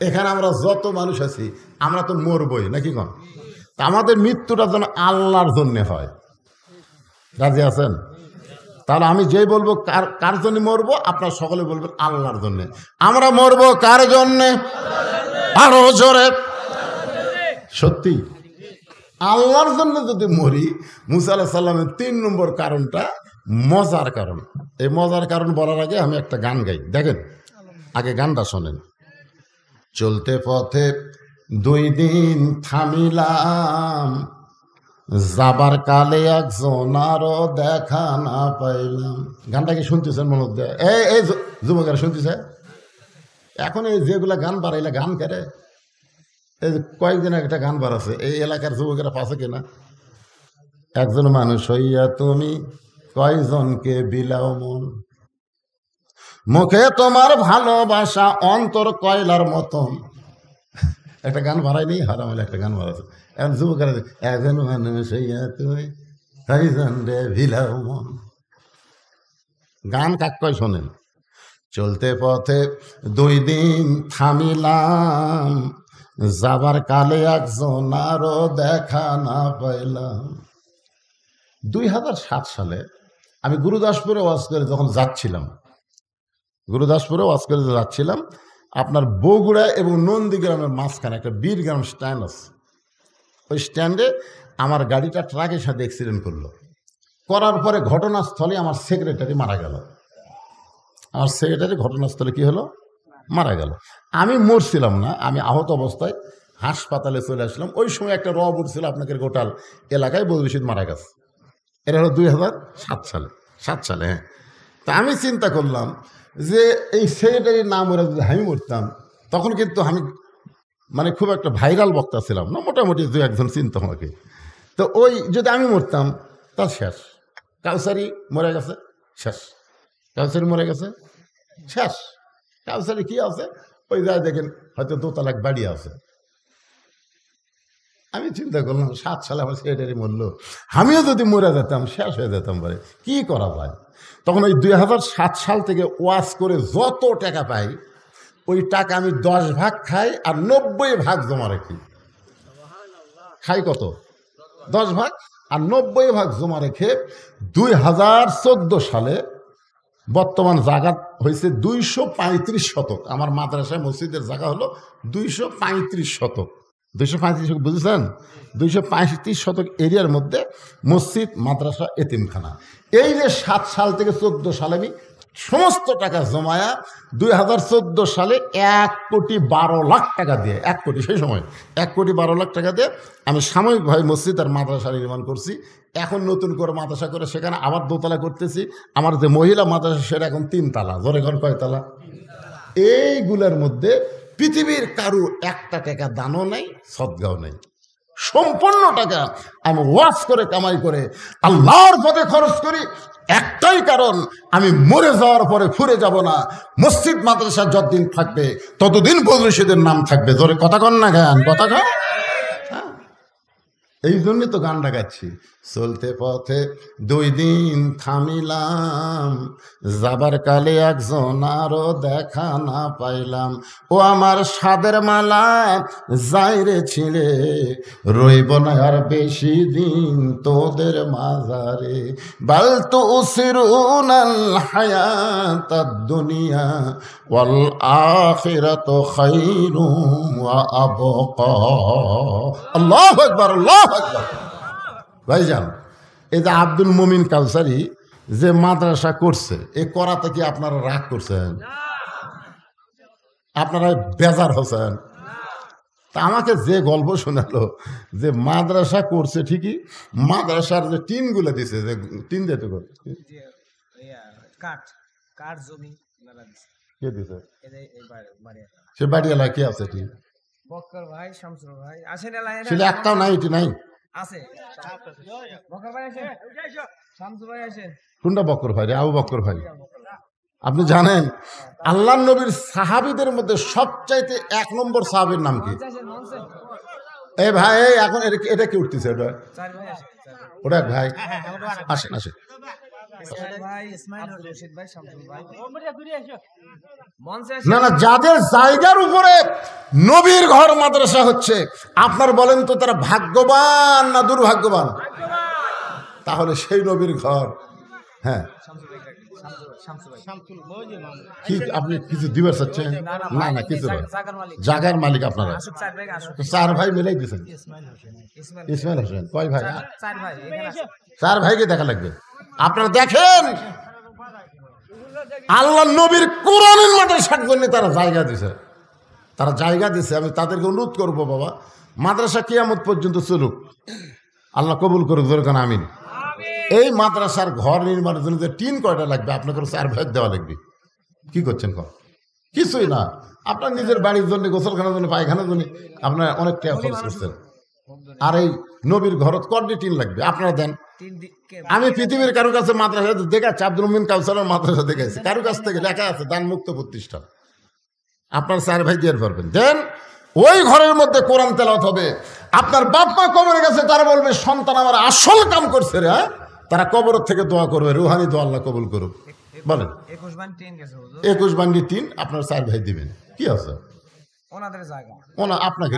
এখানে আমরা যত মানুষ আছি আমরা তো মরবই নাকি কোন, আমাদের মৃত্যুটা যেন আল্লাহর জন্যে হয়। রাজি আছেন? তাহলে আমি যেই বলবো কার জন্য মরবো, আপনার সকলে বলবেন আল্লাহর জন্য। আমরা মরবো কার জন্যে? আরো জোরে সত্যি আল্লাহর জন্য যদি মরি। মুসা আলাইহিস সালামের 3 নম্বর কারণটা মজার কারণ। এই মজার কারণ বলার আগে আমি একটা গান গাই, দেখেন আগে গানটা শোনেন। চলতে পথে 2 দিন থামিলাম, যাবার কালে একজন আরো দেখা না পাইলাম। গানটা কি শুনতেছেন? মনে এই যুবকেরা শুনতেছে? এখন এই যেগুলা গান বাড়াইলে গান করে, এই কয়েকদিন একটা গান বাড়াছে এই এলাকার যুবকেরা পাশে কিনা, একজন মানুষ হইয়া তুমি কয়জনকে বিলাও মন, মুখে তোমার ভালোবাসা অন্তর কয়লার মতন। একটা গান বাড়াইনি, হারাম হলে একটা গান বাড়াচ্ছে। এখন যুবকেরা একজন মানুষ হইয়া তুমি কয়জন রে বিলাও মন। গান কাক কয় শোনেন। চলতে পথে 2 দিন থামিলাম, যাবার কালে একজন আরো দেখা না পাইলাম। 2007 সালে আমি গুরুদাসপুরে ওয়াজ করে যখন যাচ্ছিলাম, আপনার বগুড়া এবং নন্দীগ্রামের মাঝখানে একটা বীরগ্রাম স্ট্যান্ড আছে। ওই স্ট্যান্ডে আমার গাড়িটা ট্রাকের সাথে অ্যাক্সিডেন্ট করার পরে ঘটনাস্থলে আমার সেক্রেটারি মারা গেল। ঘটনাস্থলে কি হলো? মারা গেল। আমি মরছিলাম না, আমি আহত অবস্থায় হাসপাতালে চলে আসলাম। ওই সময় একটা রব উঠছিল আপনাদের গোটাল এলাকায়, বদরশিদ মারা গেছে। এটা হলো 2007 সালে। হ্যাঁ, তা আমি চিন্তা করলাম যে এই সেক্রেটারির নাম ওরা যদি আমি মরতাম, তখন কিন্তু আমি মানে খুব একটা ভাইরাল বক্তা ছিলাম না, মোটামুটি 2-1 জন চিন্তা আমাকে। তো ওই যদি আমি মরতাম তার শেষ। কাউসারি মরে গেছে, শেষ। কাউসারি কি আছে? ওই যায় দেখেন হয়তো 2 তলা বাড়ি আছে। আমি চিন্তা করলাম 7 সালে আমার সেক্রেটারি মরলো, আমিও যদি মরে যেতাম শেষ হয়ে যেতাম পারে, কি করা যায়? তখন ওই 2007 সাল থেকে ওয়াজ করে যত টাকা পাই, ওই টাকা আমি 10 ভাগ খাই আর 90 ভাগ জমা রাখি। খাই কত? 10 ভাগ আর 90 ভাগ জমা রেখে 2014 সালে বর্তমান জায়গা হয়েছে 235 শতক। আমার মাদ্রাসায় মসজিদের জায়গা হলো 235 শতক। 235 বুঝেছেন? 235 শতক এরিয়ার মধ্যে মসজিদ, মাদ্রাসা, এতিমখানা। এই যে 7 সাল থেকে 14 সালে আমি সমস্ত টাকা জমায়া 2014 সালে 1,12,00,000 টাকা দিয়ে, 1 কোটি, সেই সময় 1,12,00,000 টাকা দিয়ে আমি সাময়িকভাবে মসজিদ আর মাদ্রাসা নির্মাণ করছি। এখন নতুন করে মাদ্রাসা করে সেখানে আবার 2 তলা করতেছি। আমার যে মহিলা মাদ্রাসা সেটা এখন 3 তলা। জোরে এখন কয় তলা? এইগুলোর মধ্যে পৃথিবীর কারু 1 টাকা দানও নাই, সদগাও নাই। সম্পূর্ণ টাকা আমি ওয়াজ করে কামাই করে আল্লাহর পথে খরচ করি। একটাই কারণ, আমি মরে যাওয়ার পরে ফুরে যাব না। মসজিদ মাদ্রাসা যতদিন থাকবে ততদিন বদরশিদের নাম থাকবে। জোরে কথা কন না, গান কথা কন। এই জন্যে তো গানটা গাচ্ছি। চলতে পথে 2 দিন থামিলাম, যাবার কালে একজন আরো দেখা না পাইলাম। ও আমার সাদের মালা যাইরে ছিঁড়ে, রইব না আর বেশি দিন তোদের মাজারে। বাল তুসিরুনাল হায়াতাদ দুনিয়া ওয়াল আখিরাতু খায়রুম ওয়া আবকা। আল্লাহু আকবার, আল্লাহু আকবার। ভাইজান, এই যে আব্দুল মুমিন কাউসারি যে মাদ্রাসা করছে, এই করাতে কি আপনারা রাগ করছেন? আপনারা বেজার হচ্ছেন? তা আমাকে যে গল্প শোনালো যে মাদ্রাসা করছে ঠিকই, মাদ্রাসার যে টিনগুলো দিছে, যে টিন দিয়ে তো কে দিছে? সে বাড়িওয়ালা কে আছে? টিন বক্কর ভাই, শামসুল ভাই আসেন। সেটা একটাও নাই, এটি নাই। আছে বক্কর ভাই, আসেন। শামসুল ভাই আসেন। কোনটা বক্কর ভাই রে? আবু বক্কর ভাই। আপনি জানেন আল্লাহর নবীর সাহাবীদের মধ্যে সবচাইতে 1 নম্বর সাহাবীর নাম কি? এই ভাই, এখন এটা কি উঠতেছে? ওটা ভাই আসেন, আসেন। না না, যাদের জায়গার উপরে নবীর ঘর মাদ্রাসা হচ্ছে, আপনার বলেন তো তারা ভাগ্যবান না দুর্ভাগ্যবান? তাহলে সেই নবীর ঘর। হ্যাঁ, কি আপনি কিছু দিবার চাচ্ছেন? না না, কিছু জাগার মালিক আপনারা 4 ভাই মিলাই দিচ্ছেন। ইসমাইল হোসেন কয় ভাই? 4 ভাইকে দেখা লাগবে। আপনারা দেখেন আল্লাহ নবীর কোরআনের মাদ্রাসার জন্য তারা জায়গা দিছে। আমি তাদেরকে অনুরোধ করবো, বাবা মাদ্রাসা কিয়ামত পর্যন্ত চলুক, আল্লাহ কবুল করুক। দরকার আমিন। এই মাদ্রাসার ঘর নির্মাণের জন্য যে টিন কয়টা লাগবে, আপনাকে 4 ভাই দেওয়া লাগবে। কি করছেন? কিছুই না, আপনার নিজের বাড়ির জন্য, গোসলখানার জন্য, পায়খানার জন্য আপনার অনেক টাকা খরচ করছেন। আর এই নবীর ঘরত কর্ডি টিন লাগবে, আপনারা দেন। আমি পৃথিবীর কারো কাছে মাদ্রাসা দেখাচ্ছি, আব্দুল মুমিন কাউসারের মাদ্রাসা দেখাচ্ছি, কারো কাছ থেকে লেখা আছে দান মুক্ত প্রতিষ্ঠান। আপনার 4 ভাই দিয়ে পারবেন, দেন। ওই ঘরের মধ্যে কোরআন তেলাওয়াত হবে। আপনার বাপ মা কবরে গেছে, তারা বলবে সন্তান আমার আসল কাম করছে রে। তারা কবর থেকে দোয়া করবে, রুহানি দোয়া আল্লাহ কবুল করুক। বলেন 21 বান্ডি টিন আপনার 4 ভাই দিবেন, কি আছে? আপনাকে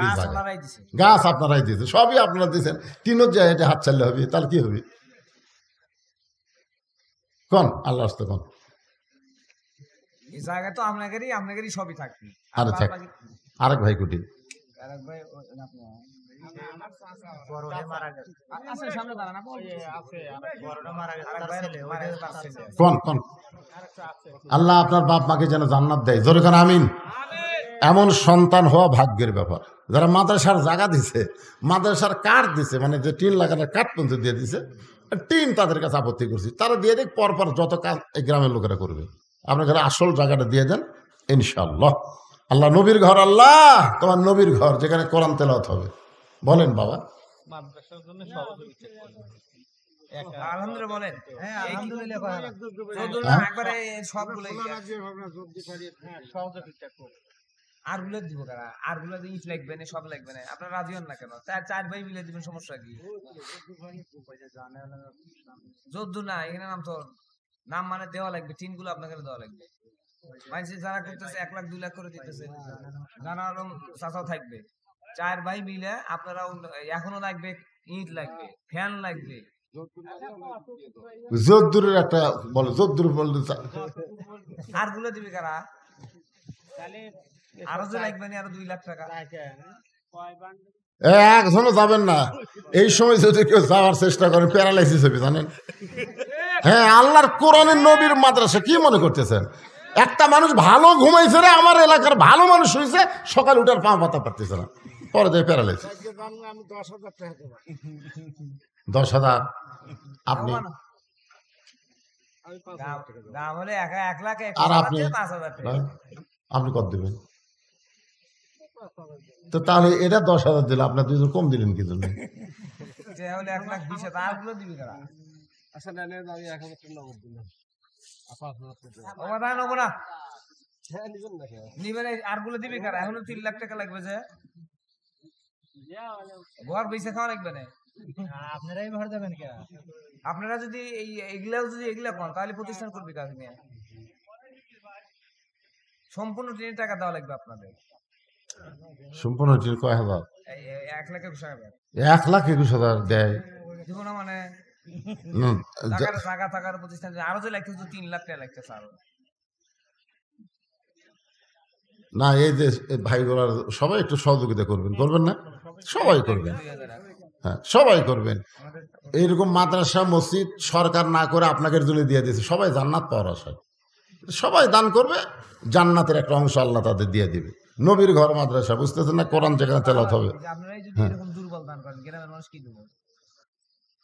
গাছ আপনারাই দিয়েছে, সবই আপনারা দিয়েছেন। টিনের যায় এটা হাত চাললে হবে, তাহলে কি হবে? কোন আল্লাহ আসতে কোন জায়গা তো আপনাদেরই সবই থাকবে। আরে থাক, আরেক ভাই কুটি কোন কোন আল্লাহ আপনার বাপ মাকে যেন জান্নাত দেয়, জোরে কোন আমিন। এমন সন্তান হওয়া ভাগ্যের ব্যাপার। যারা মাদ্রাসার জায়গা দিছে, মাদ্রাসার কাঠ দিছে, মানে যে টিন লাগানোর কাঠ পর্যন্ত দিয়ে দিছে, টিন তাদের কাছে আপত্তি করছি, তারা দিয়ে দেখ, পরপর যত কাজ এই গ্রামের লোকেরা করবে। আপনার ঘরে আসল জায়গাটা দিয়ে দেন, ইনশাআল্লাহ। আল্লাহ নবীর ঘর, আল্লাহ তোমার নবীর ঘর, যেখানে কোরআন তেলাওয়াত হবে। বলেন বাবা, আরগুলো দিব কারা? আরগুলো ইট লাগবে না, সব লাগবে না, আপনারা রাজি হন না কেন? 4 ভাই মিলে দিবেন, সমস্যা কি? যদ্দূর না, এখানে নাম তো নাম মানে দেওয়া লাগবে, টিনগুলো আপনাকে দেওয়া লাগবে। মানুষ যারা করতেছে 1 লাখ 2 লাখ করে দিতেছে, জানা চাচাও থাকবে। 4 ভাই মিলে আপনারা এখনো লাগবে, ইট লাগবে, ফ্যান লাগবে। যদ্দূরের একটা বলে, যদ্দূর বলতে আরগুলো দিবে কারা? আরো যে লাগবে না, আরো 2 লাখ টাকা। একজনও যাবেন না। এই সময় যদি কেউ যাওয়ার চেষ্টা করেন, প্যারালাইসিস হবে জানেন। হ্যাঁ, আল্লাহর কোরআনের নবীর মাদ্রাসা কি মনে করতেছেন? একটা মানুষ ভালো ঘুমাইছে রে, আমার এলাকার ভালো মানুষ হয়েছে, সকাল উঠার পা পাতা পারতেছে না, পরে যায় প্যারালাইসিস। 10,000 আপনি আর আপনি কত দেবেন? তো তাহলে এটা 10,000 দিলে আপনার 2 কম দিলেন কি জন্য? আরগুলো দিবি কারা? এখনো 3 লাখ টাকা লাগবে, যে ঘর বেঁচে খাওয়া লাগবে না। আপনারাই ভর দেবেন কে? আপনারা যদি এগুলা পান, তাহলে প্রতিষ্ঠান করবে কাজ নিয়ে। সম্পূর্ণ ট্রেনের টাকা দেওয়া লাগবে আপনাদের। সম্পূর্ণ ট্রেন কয় হাজার? 1,21,000। 1,21,000 দেয় দিব না মানে টাকার প্রতিষ্ঠান আরো যে লাগতেছে 3 লাখ টাকা লাগতেছে আরো। না, এই যে ভাইগুলার সবাই একটু সহযোগিতা করবেন, করবেন না? সবাই করবেন, হ্যাঁ সবাই করবেন। এইরকম মাদ্রাসা মসজিদ সরকার না করে আপনাকে জন্য দিয়ে দিয়েছে, সবাই জান্নাত পাওয়ার আশায় সবাই দান করবে, জান্নাতের একটা অংশ আল্লাহ তাদের দিয়ে দিবে। নবীর ঘর মাদ্রাসা, বুঝতেছেন না? কোরআন যেখানে তেলাওয়াত হবে।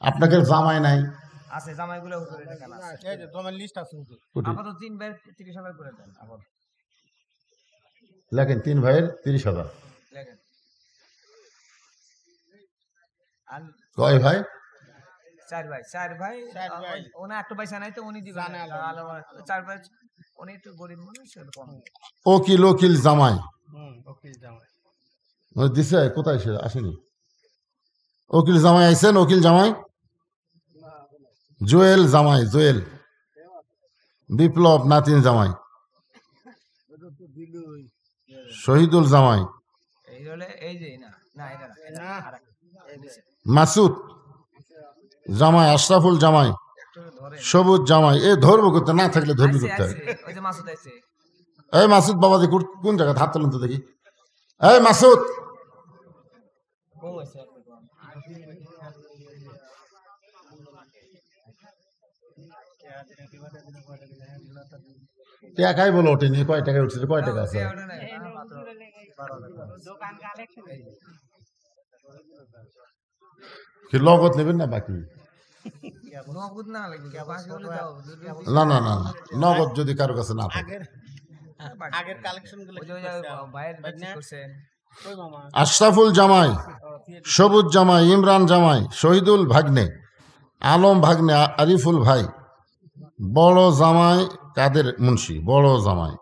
আপনাকে জামাই নাই? আছে, জামাইগুলো লিস্ট আছে, আপাতত 3 ভাই 30,000 করে দেন। লেখেন 3 ভাইয়ের 30,000 লেখেন। কয় ভাই? 4 ভাই। ওনা একটা পয়সা নাই তো উনি দিবেন। 4 ভাই, উনি একটু গরিব মানুষ, কম। ওকিল জামাই, দিছে কোথায়? সে আসেনি। ওকিল জামাই আইছেন? ওকিল জামাই, জোয়েল জামাই, জোয়েল, বিপ্লব নাতিন জামাই, শহীদুল জামাই, মাসুদ জামাই, আশরাফুল জামাই, সবুজ জামাই। এ ধরবো করতে, না থাকলে ধরবি করতে হয়। এই মাসুদ বাবাজি কোন জায়গায়? হাত তোলেন তো দেখি। এই মাসুদ, টাকাই বলো ওঠেনি। কয় টাকায় উঠছিল? কয় টাকা আছে? কি লগত নেবেন না বাকি? না, নগদ যদি কারো কাছে না থাকে, আগের কালেকশন গুলো ওই যে ভাইয়ের বিক্রি করছেন কই মামা আশরাফুল জামাই, সবুজ জামাই, ইমরান জামাই, শহীদুল ভাগ্নে, আলম ভাগ্নে, আরিফুল ভাই, বড় জামাই কাদের মুন্সি, বড় জামাই,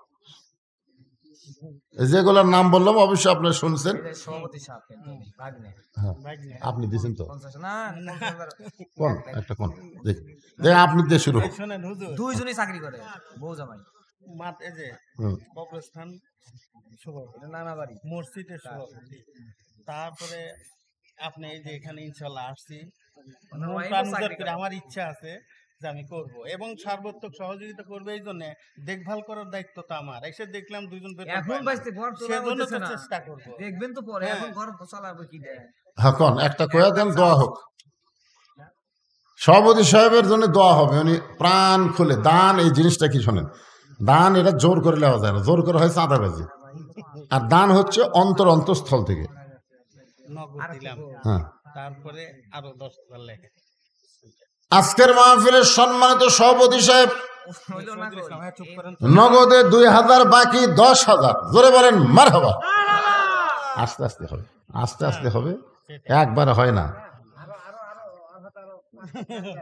যেগুলোর নাম বললাম অবশ্যই আপনারা শুনছেন। এটা সভাপতি সাহেব ভাগ্নে হ্যাঁ, আপনি দিয়েছেন তো 50 না 50,000 কোন একটা কোন দেখ দেখ আপনি দিয়ে শুরু। শুনেন হুজুর দুইজনই চাকরি করে বউ জামাই মাত এই যে হুম। কবরস্থান সভাপতি এটা নানা বাড়ি মসজিদের সভাপতি তারপরে আপনি এই যে এখানে ইনশাল্লাহ আসছি ওনার মন wife ও প্রাণ চাকরি উজাড় করে করে। আমার ইচ্ছা আছে যে আমি করব এবং সর্বোত্তক সহযোগিতা করবে এই জন্য দেখভাল করার দায়িত্ব তো আমার এসে দেখলাম দুজন বেতন এখন পায় না। বাইতে ঘর তোলা সেজন্য হইতেছে তো না চেষ্টা করব দেখবেন তো পরে হ্যাঁ। এখন ঘর চালাবে কি দেয় হ্যাঁ কোন একটা কয়া দেন, দোয়া হোক। সভাপতি সাহেবের জন্য দোয়া হবে, উনি প্রাণ খুলে দান, এই জিনিসটা কি শোনেন, দান এটা জোর করে নেওয়া যায় না, জোর করে হয় চাঁদাবাজি, আর দান হচ্ছে অন্তরস্থল থেকে। নগদ দিলাম হ্যাঁ, তারপরে আরো 10,000 লেখে আজকের মাহফিলের সম্মানিত সভাপতি সাহেব হইলো না কই? চুপ করেন নগদে 2,000, বাকি 10,000। জোরে বলেন মারহাবা। আস্তে আস্তে হবে, আস্তে আস্তে হবে, একবার হয় না।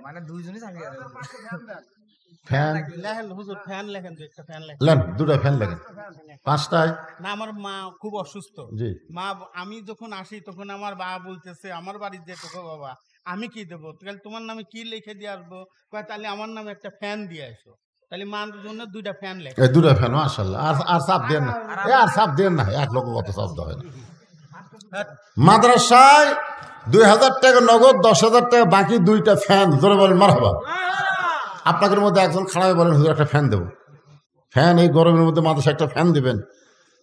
মানে দুইজনই চাকরি করে ফ্যান লেখেন হুজুর ফ্যান লেখেন তো একটা ফ্যান লেখেন লেন, দুটো ফ্যান লাগে, 5টায়। না আমার মা খুব অসুস্থ জি, মা আমি যখন আসি তখন আমার বাবা বলতেছে আমার বাড়ির যে তোকে বাবা আমি কি দেবো তাহলে তোমার নামে কি লিখে দিয়ে আসবো কয় তাহলে আমার নামে একটা ফ্যান দিয়ে আসো তাহলে মার জন্য 2টা ফ্যান লেখে এই দুটো ফ্যান মাশাআল্লাহ। আর চাপ দেন না, আর চাপ দেন না, এক লোক কত চাপ দেওয়া হয় না। মাদ্রাসায় 2,000 টাকা নগদ, 10,000 টাকা বাকি, 2টা ফ্যান। জোরে বলেন মারহাবা। আপনাদের মধ্যে একজন খাড়ায় বলেন হুজুর একটা ফ্যান দেবো। ফ্যান এই গরমের মধ্যে মাদ্রাসায় একটা ফ্যান দিবেন,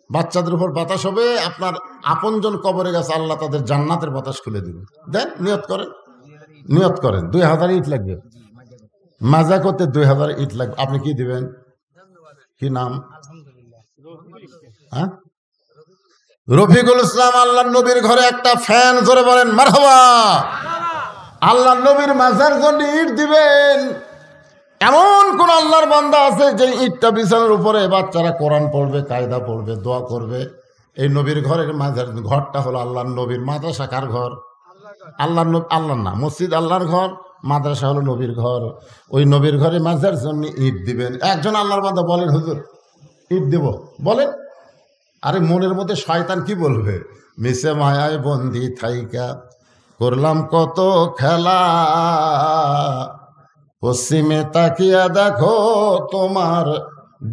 বাচ্চাদের উপর বাতাস হবে, আপনার আপনজন কবরে গেছে, আল্লাহ তাদের জান্নাতের বাতাস খুলে দিবে। দেন, নিয়ত করেন, নিয়ত করেন। 2,000 ইট লাগবে, মাজা করতে 2,000 ইট লাগবে। আপনি কি দিবেন, কি নাম? হ্যাঁ, রফিকুল ইসলাম। আল্লাহ নবীর ঘরে একটা ফ্যান। জোরে বলেন মারহাবা। আল্লাহ নবীর মাজার জন্য ইট দিবেন। এমন কোন আল্লাহর বান্দা আছে যে ইটটা বিছানার উপরে বাচ্চারা কোরআন পড়বে, কায়দা পড়বে, দোয়া করবে? এই নবীর ঘরের মাজার ঘরটা হলো আল্লাহর নবীর। মাদ্রাসা কার ঘর? আল্লাহর না, মসজিদ আল্লাহর ঘর, মাদ্রাসা হলো নবীর ঘর। ওই নবীর ঘরে মাজার জন্য ইট দিবেন। একজন আল্লাহর বান্দা বলেন হুজুর ইট দেব, বলেন। আরে মনের মধ্যে শয়তান কি বলবে, মিশে মায়ায় বন্দি থাইকা করলাম কত খেলা, পশ্চিমে তাকিয়া দেখো তোমার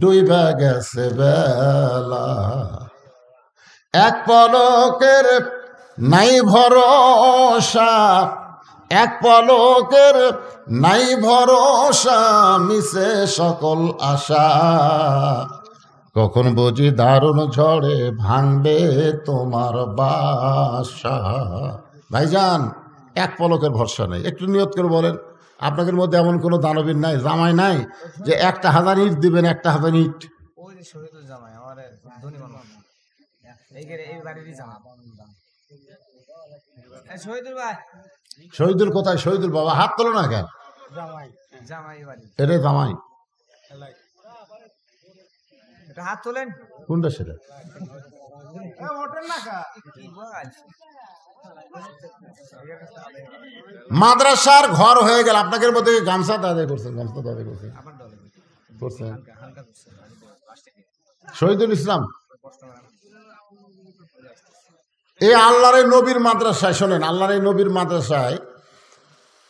ডুইবা গেছে বেলা, এক পলকের নাই ভরসা, এক পলকের নাই ভরসা, মিশে সকল আশা, কখন বুঝি দারুণ ঝড়ে ভাঙবে তোমার বাসা। ভাইজান, এক পলকের ভরসা নেই। একটু নিয়ত করে বলেন, আপনাদের মধ্যে এমন কোনো দানবীর নাই, জামাই নাই যে 1,000 ইট দিবেন, 1,000 ইট? ওই যে শহীদুল জামাই আমার ধনী মানুষ এই বাড়িরই জামাই। শহীদুল ভাই, শহীদুল কোথায়? শহীদুল বাবা হাত তোলো না কেন? জামাই জামাই বাড়ি, এটা জামাই এটা হাত তোলেন। কোনটা সেটা? কি বল? মাদ্রাসার ঘর হয়ে গেল। আপনাদের মধ্যে গামছা আদায় করছেন, গামছা আদায় করছেন, আমার দলে করছেন। হালকা করছে আসতে শহীদুল ইসলাম কষ্ট করে না। এই আল্লাহর এই নবীর মাদ্রাসায়, শোনেন, আল্লাহর এই নবীর মাদ্রাসায়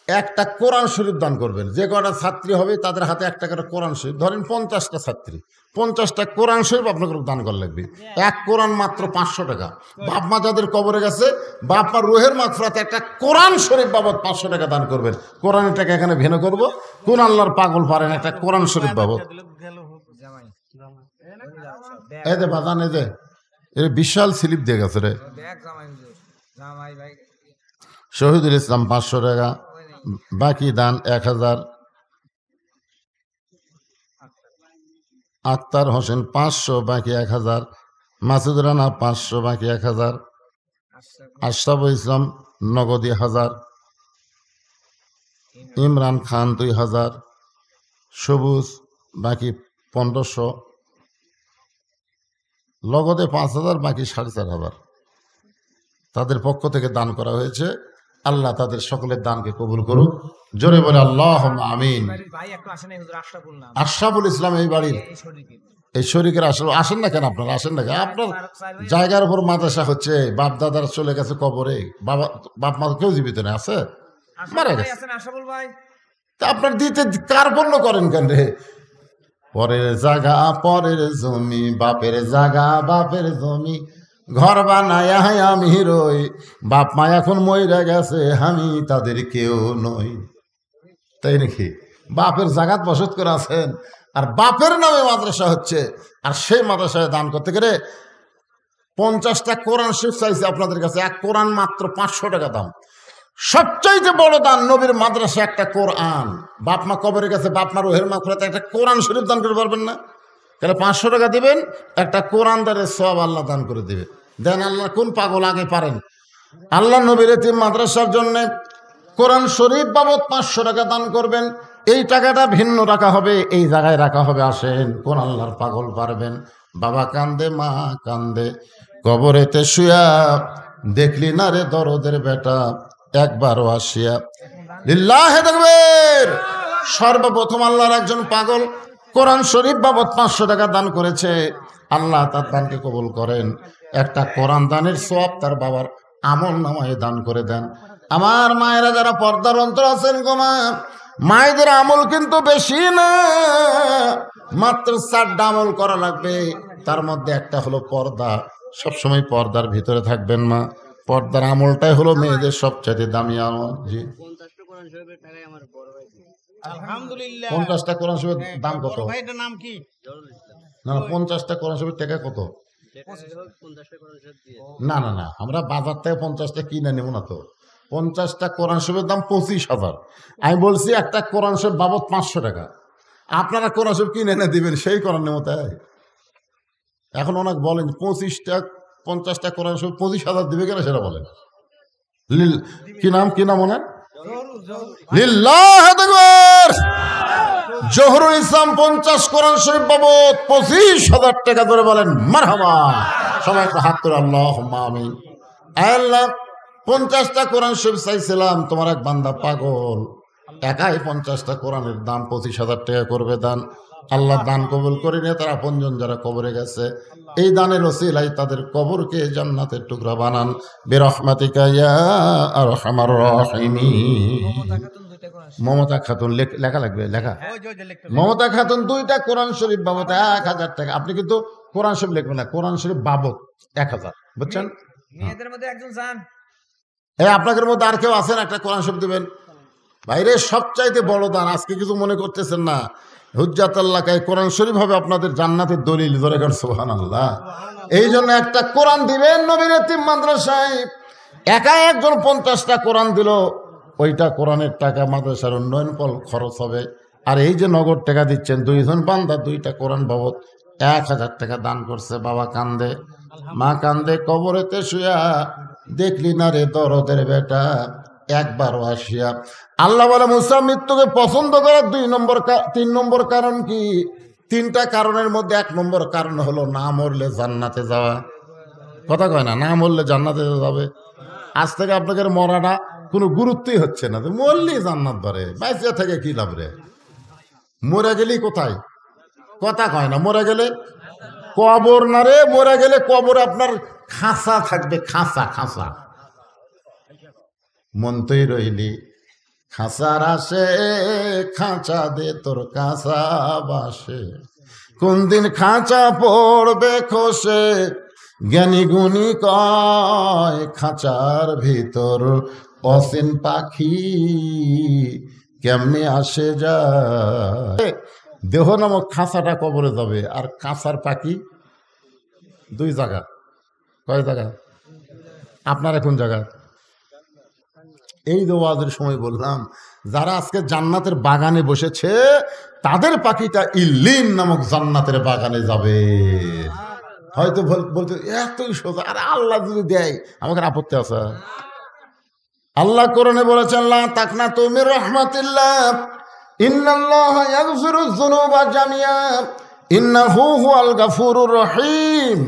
একটা কোরআন শরীফ দান করবেন। যে কটা ছাত্রী হবে তাদের হাতে একটা করে কোরআন শরীফ, ধরেন 50টা ছাত্রী, 50টা কোরআন শরীফ আপনাকে দান করা লাগবে। এক কোরআন মাত্র 500 টাকা। বাপ মা যাদের কবরে গেছে, বাপ মার রুহের মাগফিরাতে একটা কোরআন শরীফ বাবদ 500 টাকা দান করবেন। কোরআনের টাকা এখানে ভেঙে করব, কোন আল্লাহর পাগল পারেন একটা কোরআন শরীফ বাবদ। জামাই এই যে বাজান, এই যে এর বিশাল স্লিপ দিয়ে গেছে রে। দেখ জামাই হুজুর, জামাই ভাই শহীদুল ইসলাম 500 টাকা, বাকি দান 1,000। আক্তার হোসেন 500, বাকি 1,000। মাসুদ রানা 500, বাকি 1,000। আশরাফুল ইসলাম নগদী 1,000। ইমরান খান 2,000। সবুজ বাকি 1,500। লগদে 5,000, বাকি 4,500 তাদের পক্ষ থেকে দান করা হয়েছে। আল্লাহ তাদের সকলের দানকে কবুল করুক। জোরে বলে আল্লাহুম্মা আমিন। ভাই একটু আসেন, হুজুর আশরাফুল নাম, আশরাফুল ইসলাম এই বাড়ির এই শরীকে এই শরীকের আসেন না কেন? আপনারা আসেন না কেন? আপনার জায়গার উপর মাদ্রাসা হচ্ছে, বাপ দাদার চলে গেছে কবরে, বাপ মা কেউ জীবিত নেই, আছে মারা গেছে। আছেন আশরাফুল ভাই, তা আপনার দিতে কার পণ্য করেন কেন রে? পরের জায়গা পরের জমি, বাপের জায়গা বাপের জমি, ঘর বানায় আমি রই, বাপ মা এখন মইরা গেছে, আমি তাদের কেউ নই। তাই নাকি? বাপের জায়গাত বসত করে আছেন, আর বাপের নামে মাদ্রাসা হচ্ছে, আর সেই মাদ্রাসায় দান করতে গেলে 50টা কোরআন শরীফ চাইছে আপনাদের কাছে। এক কোরআন মাত্র 500 টাকা দাম। সবচাইতে বড় দান নবীর মাদ্রাসা একটা কোরআন। বাপ মা কবরে গেছে, বাপ মার ওহের মাগফিরাতে একটা কোরআন শরীফ দান করে পারবেন না? তাহলে 500 টাকা দিবেন, একটা কোরআন দানের সওয়াব আল্লাহ দান করে দিবে। দেন আল্লাহ কোন পাগল আগে পারেন? আল্লাহ নবীর এতিম মাদ্রাসার জন্য কোরআন শরীফ বাবদ 500 টাকা দান করবেন। এই টাকাটা ভিন্ন রাখা হবে, এই জায়গায় রাখা হবে। আসেন, কোন আল্লাহর পাগল পারবেন? বাবা কান্দে, মা কান্দে, কবরেতে শুয়া, দেখলি না রে দরদের বেটা, একবারও আসিয়া। লিল্লাহে তাকবীর। সর্বপ্রথম আল্লাহর একজন পাগল কোরআন শরীফ বাবদ 500 টাকা দান করেছে। আল্লাহ তার দানকে কবুল করেন। একটা কোরআন দানের সওয়াব তার বাবার আমল নামায় দান করে দেন। আমার মায়েরা যারা পর্দার অন্তর আছেন গো মা, মায়েদের আমল কিন্তু বেশি না, মাত্র 4টা আমল করা লাগবে। তার মধ্যে একটা হলো পর্দা। সবসময় পর্দার ভিতরে থাকবেন মা। পর্দার আমলটাই হলো মেয়েদের সবচেয়ে দামি আমল। জি, আলহামদুলিল্লাহ। 50টা কোরআন শরীফের দাম কত? ভাই এটার নাম কি? না, 50টা কোরআন শরীফের টাকা কত? না না না, আমরা বাজার থেকে 50টা কিনে নেব না তো। 50টা কোরআন শরীফের দাম 25,000। আমি বলছি একটা কোরআন শরীফ বাবদ 500 টাকা। আপনারা কোরআন শরীফ কিনে এনে দিবেন, সেই কোরআন নেব। তাই এখন অনেক বলেন 50টা কোরআন শরীফ 25,000 দিবে কেন, সেটা বলেন। কি নাম ওনার? লিল্লাহে তাকবীর। জহুরুল ইসলাম 50 কোরআন শরীফ বাবদ 25,000 টাকা ধরে বলেন মারহাবা। সবাই একটা হাত করে আল্লাহুম্মা আমিন। আল্লাহ 50টা কোরআন শরীফ চাইছিলাম, তোমার এক বান্দা পাগল, একাই 50টা কোরআনের দাম 25,000 টাকা করবে দান। আল্লাহ দান কবুল করে নিয়ে তার আপনজন যারা কবরে গেছে, এই দানের ওসিলায় তাদের কবরকে জান্নাতের টুকরা বানান। বিরহমাতিকা ইয়া আরহামার রাহিমিন। মমতা খাতুন লেখা লাগবে, লেখা। মমতা খাতুন 2টা কোরআন শরীফ বাবদ 1,000 টাকা। আপনি কিন্তু কোরআন শরীফ লিখবেন না, কোরআন শরীফ বাবদ 1,000, বুঝছেন? মেয়েদের মধ্যে একজন যান, আপনাদের মধ্যে আর কেউ আছেন একটা কোরআন শরীফ দিবেন? বাইরে সবচাইতে বড় দান। আজকে কিছু মনে করতেছেন না, হুজ্জাতুল্লাহ কোরআন শরীফ হবে আপনাদের জান্নাতের দলিল। ধরে গেল সুবহানাল্লাহ। এই জন্য একটা কোরআন দিবেন নবীর এতিম মাদ্রাসায়। একা একজন 50টা কোরআন দিল, ওইটা কোরআনের টাকা মাদ্রাসার উন্নয়ন খরচ হবে। আর এই যে নগদ টাকা দিচ্ছেন, 2জন বান্দা 2টা কোরআন বাবদ 1,000 টাকা দান করছে। বাবা কান্দে, মা কান্দে, কবরেতে শুয়া, দেখলি না রে দরদের বেটা, একবারও আসিয়া। আল্লাহ বলে মুসা মৃত্যুকে পছন্দ করার 3 নম্বর কারণ কি? 3টা কারণের মধ্যে 1 নম্বর কারণ হলো না মরলে জান্নাতে যাওয়া। কথা কয় না, না মরলে জান্নাতে যাবে। আজ থেকে আপনাদের মরাটা কোনো গুরুত্বই হচ্ছে না, মরলেই জান্নাত ধরে। বাইসে থেকে কি লাভ রে? মরে গেলি কোথায়? কথা কয় না, মরে গেলে কবর না রে, মরে গেলে কবর আপনার খাঁচা থাকবে, খাঁচা। মনতেই রইলি খাঁচার আসে, খাঁচা দে তোর কাঁচা বাসে, কোন দিন খাঁচা পড়বে খসে, জ্ঞানী গুণী কয় খাঁচার ভিতর অসীন পাখি কেমনে আসে যায়। দেহ নামক খাঁচাটা কবরে যাবে, আর কাঁচার পাখি 2 জায়গা। কয় জায়গা? আপনার এখন জায়গা? এই ওয়াজের সময় বললাম, যারা আজকে জান্নাতের বাগানে বসেছে, তাদের পাখিটা ইল্লিন নামক জান্নাতের বাগানে যাবে। হয়তো বলতে এতই সোজা, আর আল্লাহ যদি দেয় আমাকে আপত্তি আছে? আল্লাহ কোরআনে বলেছেন, লা তাকনাতু মির রাহমাতিল্লাহ, ইন্নাল্লাহা ইয়াগফিরুয যুনুবা জামিআ, ইন্নাহু হুয়াল গাফুরুর রহিম।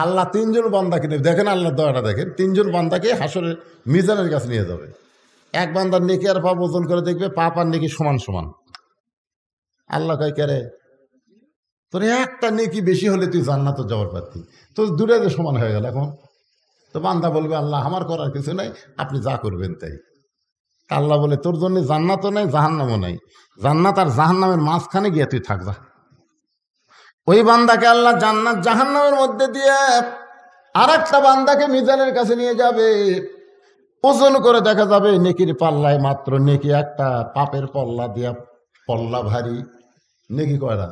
আল্লাহ 3 জন বান্দাকে নেবে, দেখেন আল্লাহ দয়াটা দেখেন, 3 জন বান্দাকে হাসরের মিজানের কাছে নিয়ে যাবে। এক বান্দার নেকি আর পাপ ওজন করে দেখবে, পাপ আর নেকি সমান সমান। আল্লাহ কয় কে রে, তোর একটা নেকি বেশি হলে তুই জান্নাতে যাওয়ার প্রার্থী, তোর দুটো যে সমান হয়ে গেল। এখন তো বান্দা বলবে আল্লাহ আমার করার কিছু নাই, আপনি যা করবেন তাই। আল্লাহ বলে তোর জন্য জান্নাতও নাই জাহান্নামও নাই, জান্নাত আর জাহান্নামের মাঝখানে গিয়ে তুই থাক যা। ওই বান্দাকে আল্লাহ জান্নাত জাহান্নামের মধ্যে দিয়ে আর একটা বান্দাকে মিজানের কাছে নিয়ে যাবে। ওজন করে দেখা যাবে নেকির পাল্লায় মাত্র নেকি একটা, পাপের পল্লা দিয়া পল্লা ভারী, নেকি কয়টা,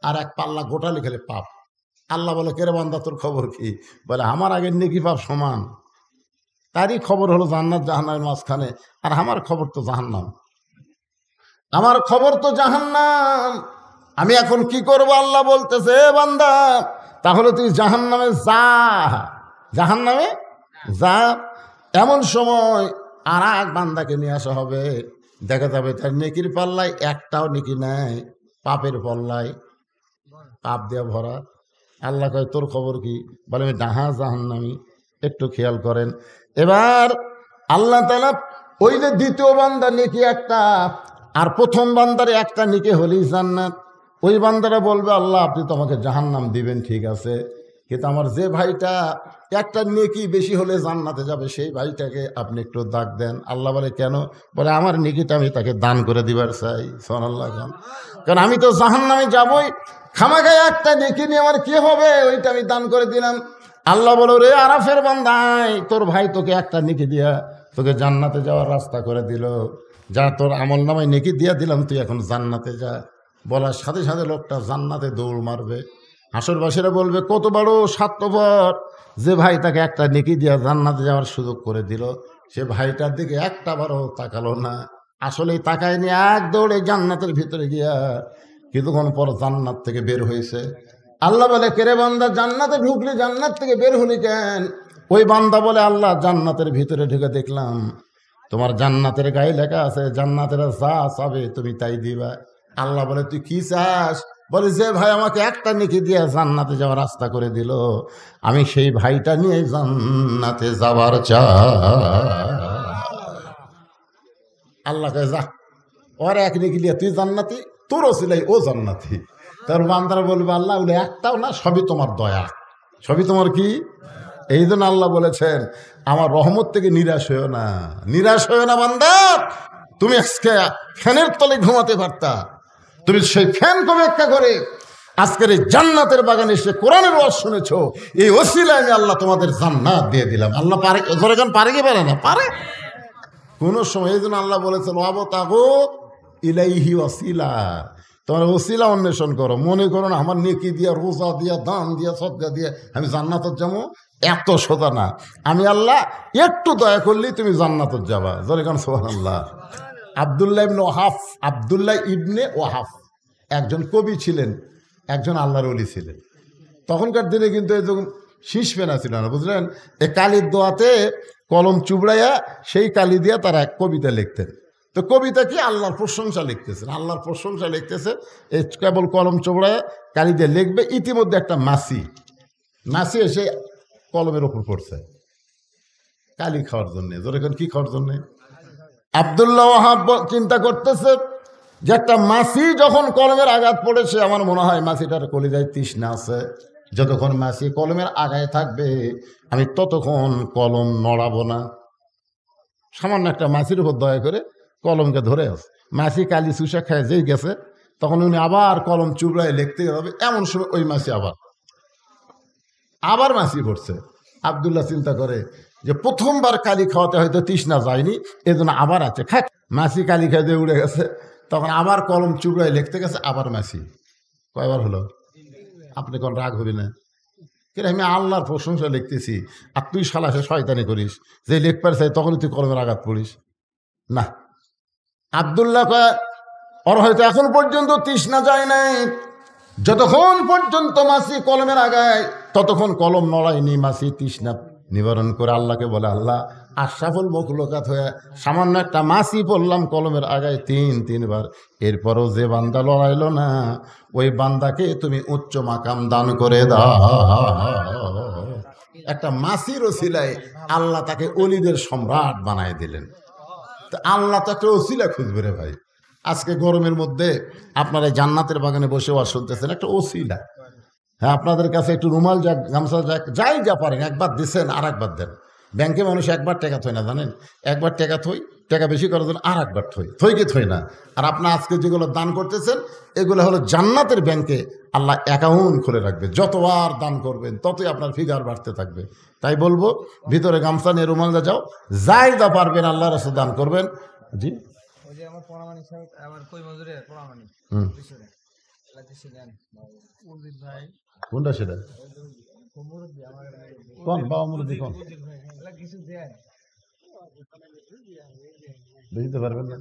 আর এক পাল্লা গোটা লিখলে পাপ। আল্লাহ বলে কেরে বান্দা তোর খবর কি? বলে আমার আগের নেকি পাপ সমান। তারই খবর হলো জান্নাত জাহান্নামের মাঝখানে, আর আমার খবর তো জাহান্নাম, আমার খবর তো জাহান্নাম। আমি এখন কি করব? আল্লাহ বলতেছে বান্দা তাহলে তুই জাহান্নামে যা, জাহান্নামে যা। এমন সময় আর এক বান্দাকে নিয়ে আসা হবে, দেখা যাবে তার নেকির পাল্লায় একটাও নেকি নাই, পাপের পাল্লায় পাপ দেওয়া ভরা। আল্লাহ কয় তোর খবর কি? বলে আমি ডাহা জাহান্নামী। একটু খেয়াল করেন। এবার আল্লাহ তাআলা ওই যে দ্বিতীয় বান্দা নেকি একটা, আর প্রথম বান্দার একটা নেকি হলেই জান্নাত। ওই বান্দারা বলবে আল্লাহ আপনি তো আমাকে জাহান্নাম দিবেন, ঠিক আছে, কিন্তু আমার যে ভাইটা একটা নেকি বেশি হলে জান্নাতে যাবে সেই ভাইটাকে আপনি একটু দাগ দেন। আল্লাহ বলে কেন? বলে আমার নেকিটা আমি তাকে দান করে দিবার চাই। সুবহানাল্লাহ। কারণ আমি তো জাহান্নামে যাবই, খামাখায় একটা নেকি নিয়ে আমার কি হবে, ওইটা আমি দান করে দিলাম। আল্লাহ বলো রে আরাফের বান্দাই, তোর ভাই তোকে একটা নেকি দিয়া তোকে জান্নাতে যাওয়ার রাস্তা করে দিল, যা তোর আমল নামায় নেকি দিয়া দিলাম, তুই এখন জান্নাতে যা। বলার সাথে সাথে লোকটা জান্নাতে দৌড় মারবে। হাসরবাসীরা বলবে কত বড় স্বার্থপর, যে ভাই তাকে একটা নেকি দিয়া জান্নাতে যাওয়ার সুযোগ করে দিল, সে ভাইটার দিকে একটা বারও তাকালো না। আসলেই তাকায়নি, এক দৌড়ে জান্নাতের ভিতরে গিয়া কিছুক্ষণ পর জান্নাত থেকে বের হয়েছে। আল্লাহ বলে কেরে বান্দা জান্নাতে ঢুকলি, জান্নাত থেকে বের হলি কেন? ওই বান্দা বলে আল্লাহ জান্নাতের ভিতরে ঢুকে দেখলাম তোমার জান্নাতের গায়ে লেখা আছে জান্নাতের যা চাবে তুমি তাই দিবা। আল্লাহ বলে তুই কি চাস? বলে যে ভাই আমাকে একটা নেকি দিয়ে জান্নাতে যাওয়ার রাস্তা করে দিল, আমি সেই ভাইটা নিয়ে জান্নাতে যাবার চাই। আল্লাহ কয় যা, ওর এক নেকি দিয়ে তুই জান্নাতি, তোর ওসিলাই ও জান্নাতি। তার বান্দারা বলবে আল্লাহ বলে একটাও না, সবই তোমার দয়া, সবই তোমার কি। এই জন্য আল্লাহ বলেছেন আমার রহমত থেকে নিরাশ হয়েও না, নিরাশ হয়েও না বান্দা। তুমি আজকে ফ্যানের তলে ঘুমাতে পারতা, তুমি সেই ফ্যান কবে একটা করে আজকের এই জান্নাতের বাগানে এসে কোরআনের ওয়াজ শুনেছো, এই ওসিলায় আমি আল্লাহ তোমাদের জান্নাত দিয়ে দিলাম। আল্লাহ পারে, এখন পারে কি পারে না? পারে কোন সময়। এই জন্য আল্লাহ বলেছেন ওয়াবতাগু ইলাইহি ওয়াসিলা, তোমার ওসিলা অন্বেষণ করো। মনে করো না আমার নেকি দিয়া, রোজা দিয়া, দান দিয়া, সদকা দিয়া আমি জান্নাতত যাবো, এত সোজা না। আমি আল্লাহ একটু দয়া করলেই তুমি জান্নাতত যাবা। যখন সুবহানাল্লাহ। আব্দুল্লাহ ইবনে ওয়াহাব, আব্দুল্লাহ ইবনে ওয়াহাব একজন কবি ছিলেন, একজন আল্লাহর ওলি ছিলেন। তখনকার দিনে কিন্তু এরকম শীষ পেনা ছিল না, বুঝলেন। এ কালির দোয়াতে কলম চুবড়াইয়া সেই কালি দিয়া তারা এক কবিতা লিখতেন। তো কবিতা কি? আল্লাহর প্রশংসা লিখতেছেন, আল্লাহর প্রশংসা লিখতেছে। এই কেবল কলম চোবড়ায় কালি দিয়ে লিখবে। ইতিমধ্যে একটা মাছি এসে কলমের ওপর পড়ছে কালি খাওয়ার জন্যে। যখন কি খাওয়ার জন্যে? আব্দুল্লাহ ওয়াহাব চিন্তা করতেছে যে একটা মাছি যখন কলমের আঘাত পড়েছে, আমার মনে হয় মাছিটার কলিজায় তৃষ্ণা আছে। যতক্ষণ মাছি কলমের আগায় থাকবে আমি ততক্ষণ কলম নড়াবো না। সামান্য একটা মাছির উপর দয়া করে কলমকে ধরে আছে। মাছি কালি চুষা খায় যেই গেছে, তখন উনি আবার কলম চুবড়ায় লিখতে হবে। এমন সময় ওই মাছি আবার মাছি পড়ছে। আব্দুল্লাহ চিন্তা করে যে প্রথমবার কালি খাওয়াতে হয়তো তৃষ্ণা যায়নি, এজন্য আবার আছে খাক। মাছি কালি খাইতে উড়ে গেছে, তখন আবার কলম চুবড়ায় লিখতে গেছে, আবার মাছি। কয়বার হলো? আপনি কোন রাগ হবি না? কিন্তু আমি আল্লাহর প্রশংসা লিখতেছি আর তুই শালা সে শয়তানি করিস, যে লিখবার চাই তখনই তুই কলমের আঘাত পড়িস না। আব্দুল্লাহ কয় ওর হয়তো এখন পর্যন্ত তৃষ্ণা যায় নাই, যতক্ষণ পর্যন্ত মাছি কলমের আগায় ততক্ষণ কলম নড়ায়নি। মাছি তৃষ্ণা নিবারণ করে আল্লাহকে বলে আল্লাহ আশরাফুল মখলুকাত হয়ে সামান্য একটা মাছি পড়লাম কলমের আগায় তিনবার, এরপরও যে বান্দা লড়াইল না ওই বান্দাকে তুমি উচ্চ মাকাম দান করে দাও। একটা মাসির ওসিলায় আল্লাহ তাকে অলিদের সম্রাট বানায় দিলেন। তো আল্লাহ তো একটা ওসিলা খুঁজবে রে ভাই। আজকে গরমের মধ্যে আপনারা জান্নাতের বাগানে বসে ওয়াজ শুনতেছেন, একটা ওসিলা। হ্যাঁ, আপনাদের কাছে একটু রুমাল যাক, গামছা যাক, যাই যা পারেন, একবার দিচ্ছেন আর একবার দেন। ব্যাংকে মানুষ একবার টাকা থই না, জানেন? একবার টাকা থই, টাকা বেশি করার জন্য আর একবার থই কি থই না। আর আপনার আজকে যেগুলো দান করতেছেন এগুলো হলো জান্নাতের ব্যাংকে আল্লাহ অ্যাকাউন্ট খুলে রাখবে। যতবার দান করবেন ততই আপনার ফিগার বাড়তে থাকবে। তাই বলবো, ভিতরে গামছা নিয়ে রুমাল যাও, যাই যা পারবেন আল্লাহর রাস্তায় দান করবেন। জি, ওই যে আমার পরামানিক সাহেব, আমার কই মজুরে পরামানিক পিছনে ভাই, কোনটা সেটা? কোন বাবা মুরব্বী কোন? কিছু দেয় বুঝতে পারবেন না,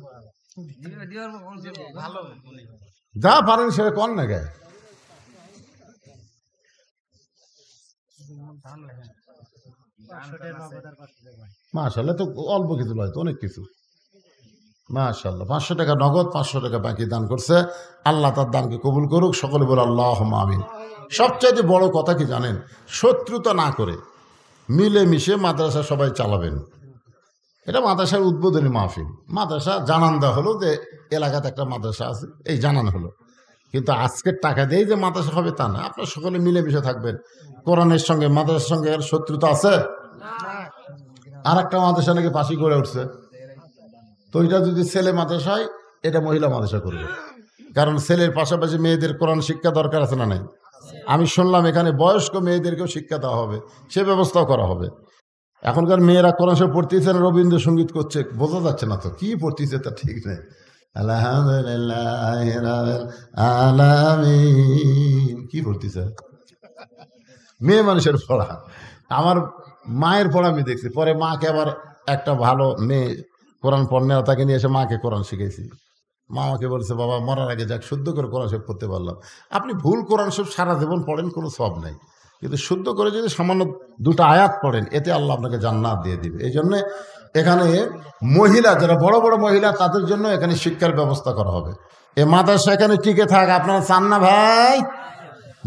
ভালো যা পারেন সেটা কোন না গায়ে। মাশাআল্লাহ, তো অল্প কিছু নয়, তো অনেক কিছু। মাশাআল্লাহ, 500 টাকা নগদ, 500 টাকা বাকি দান করছে। আল্লাহ তার দানকে কবুল করুক। সকলে বলে আল্লাহুম্মা আমিন। সবচাইতে বড় কথা কি জানেন? শত্রুতা না করে মিলেমিশে মাদ্রাসা সবাই চালাবেন। এটা মাদ্রাসার উদ্বোধনী মাহফিল। মাদ্রাসা জানান দেওয়া হলো যে এলাকাতে একটা মাদ্রাসা আছে, এই জানান হলো। কিন্তু আজকের টাকা দিয়ে যে মাদ্রাসা হবে তা না। আপনারা সকলে মিলেমিশে থাকবেন। কোরআনের সঙ্গে মাদ্রাসার সঙ্গে এর শত্রুতা আছে? আর একটা মাদ্রাসা নাকি পাশি করে উঠছে, তো এটা যদি ছেলে মাদ্রাসা হয়, এটা মহিলা মাদ্রাসা করবে। কারণ ছেলের পাশাপাশি মেয়েদের কোরআন শিক্ষা দরকার আছে না নাই? আমি শুনলাম এখানে বয়স্ক মেয়েদেরকেও শিক্ষা দেওয়া হবে, সে ব্যবস্থাও করা হবে। এখনকার মেয়েরা কোরআন শরীফ পড়তেছে না, রবীন্দ্রসঙ্গীত করছে, বোঝা যাচ্ছে না তো কি পড়তেছে, তা ঠিক নেই। আলহামদুলিল্লাহ রাব্বিল আলামিন কি পড়তেছে? মেয়ে মানুষের পড়া। আমার মায়ের পড়া আমি দেখছি, পরে মাকে আবার একটা ভালো মেয়ে কোরআন পড়নে, তাকে নিয়ে এসে মাকে কোরআন শিখেছি। মা আমাকে বলছে, বাবা মরার আগে যাক শুদ্ধ করে কোরআন শরীফ পড়তে পারলাম। আপনি ভুল কোরআন শরীফ সারা জীবন পড়েন, কোনো সব নেই, কিন্তু শুদ্ধ করে যদি সামান্য 2টা আয়াত পড়েন, এতে আল্লাহ আপনাকে জান্নাত দিয়ে দিবে। এই জন্যে এখানে মহিলা, যারা বড় বড় মহিলা, তাদের জন্য এখানে শিক্ষার ব্যবস্থা করা হবে। এ মাদ্রাসা এখানে টিকে থাক, আপনারা চান না ভাই?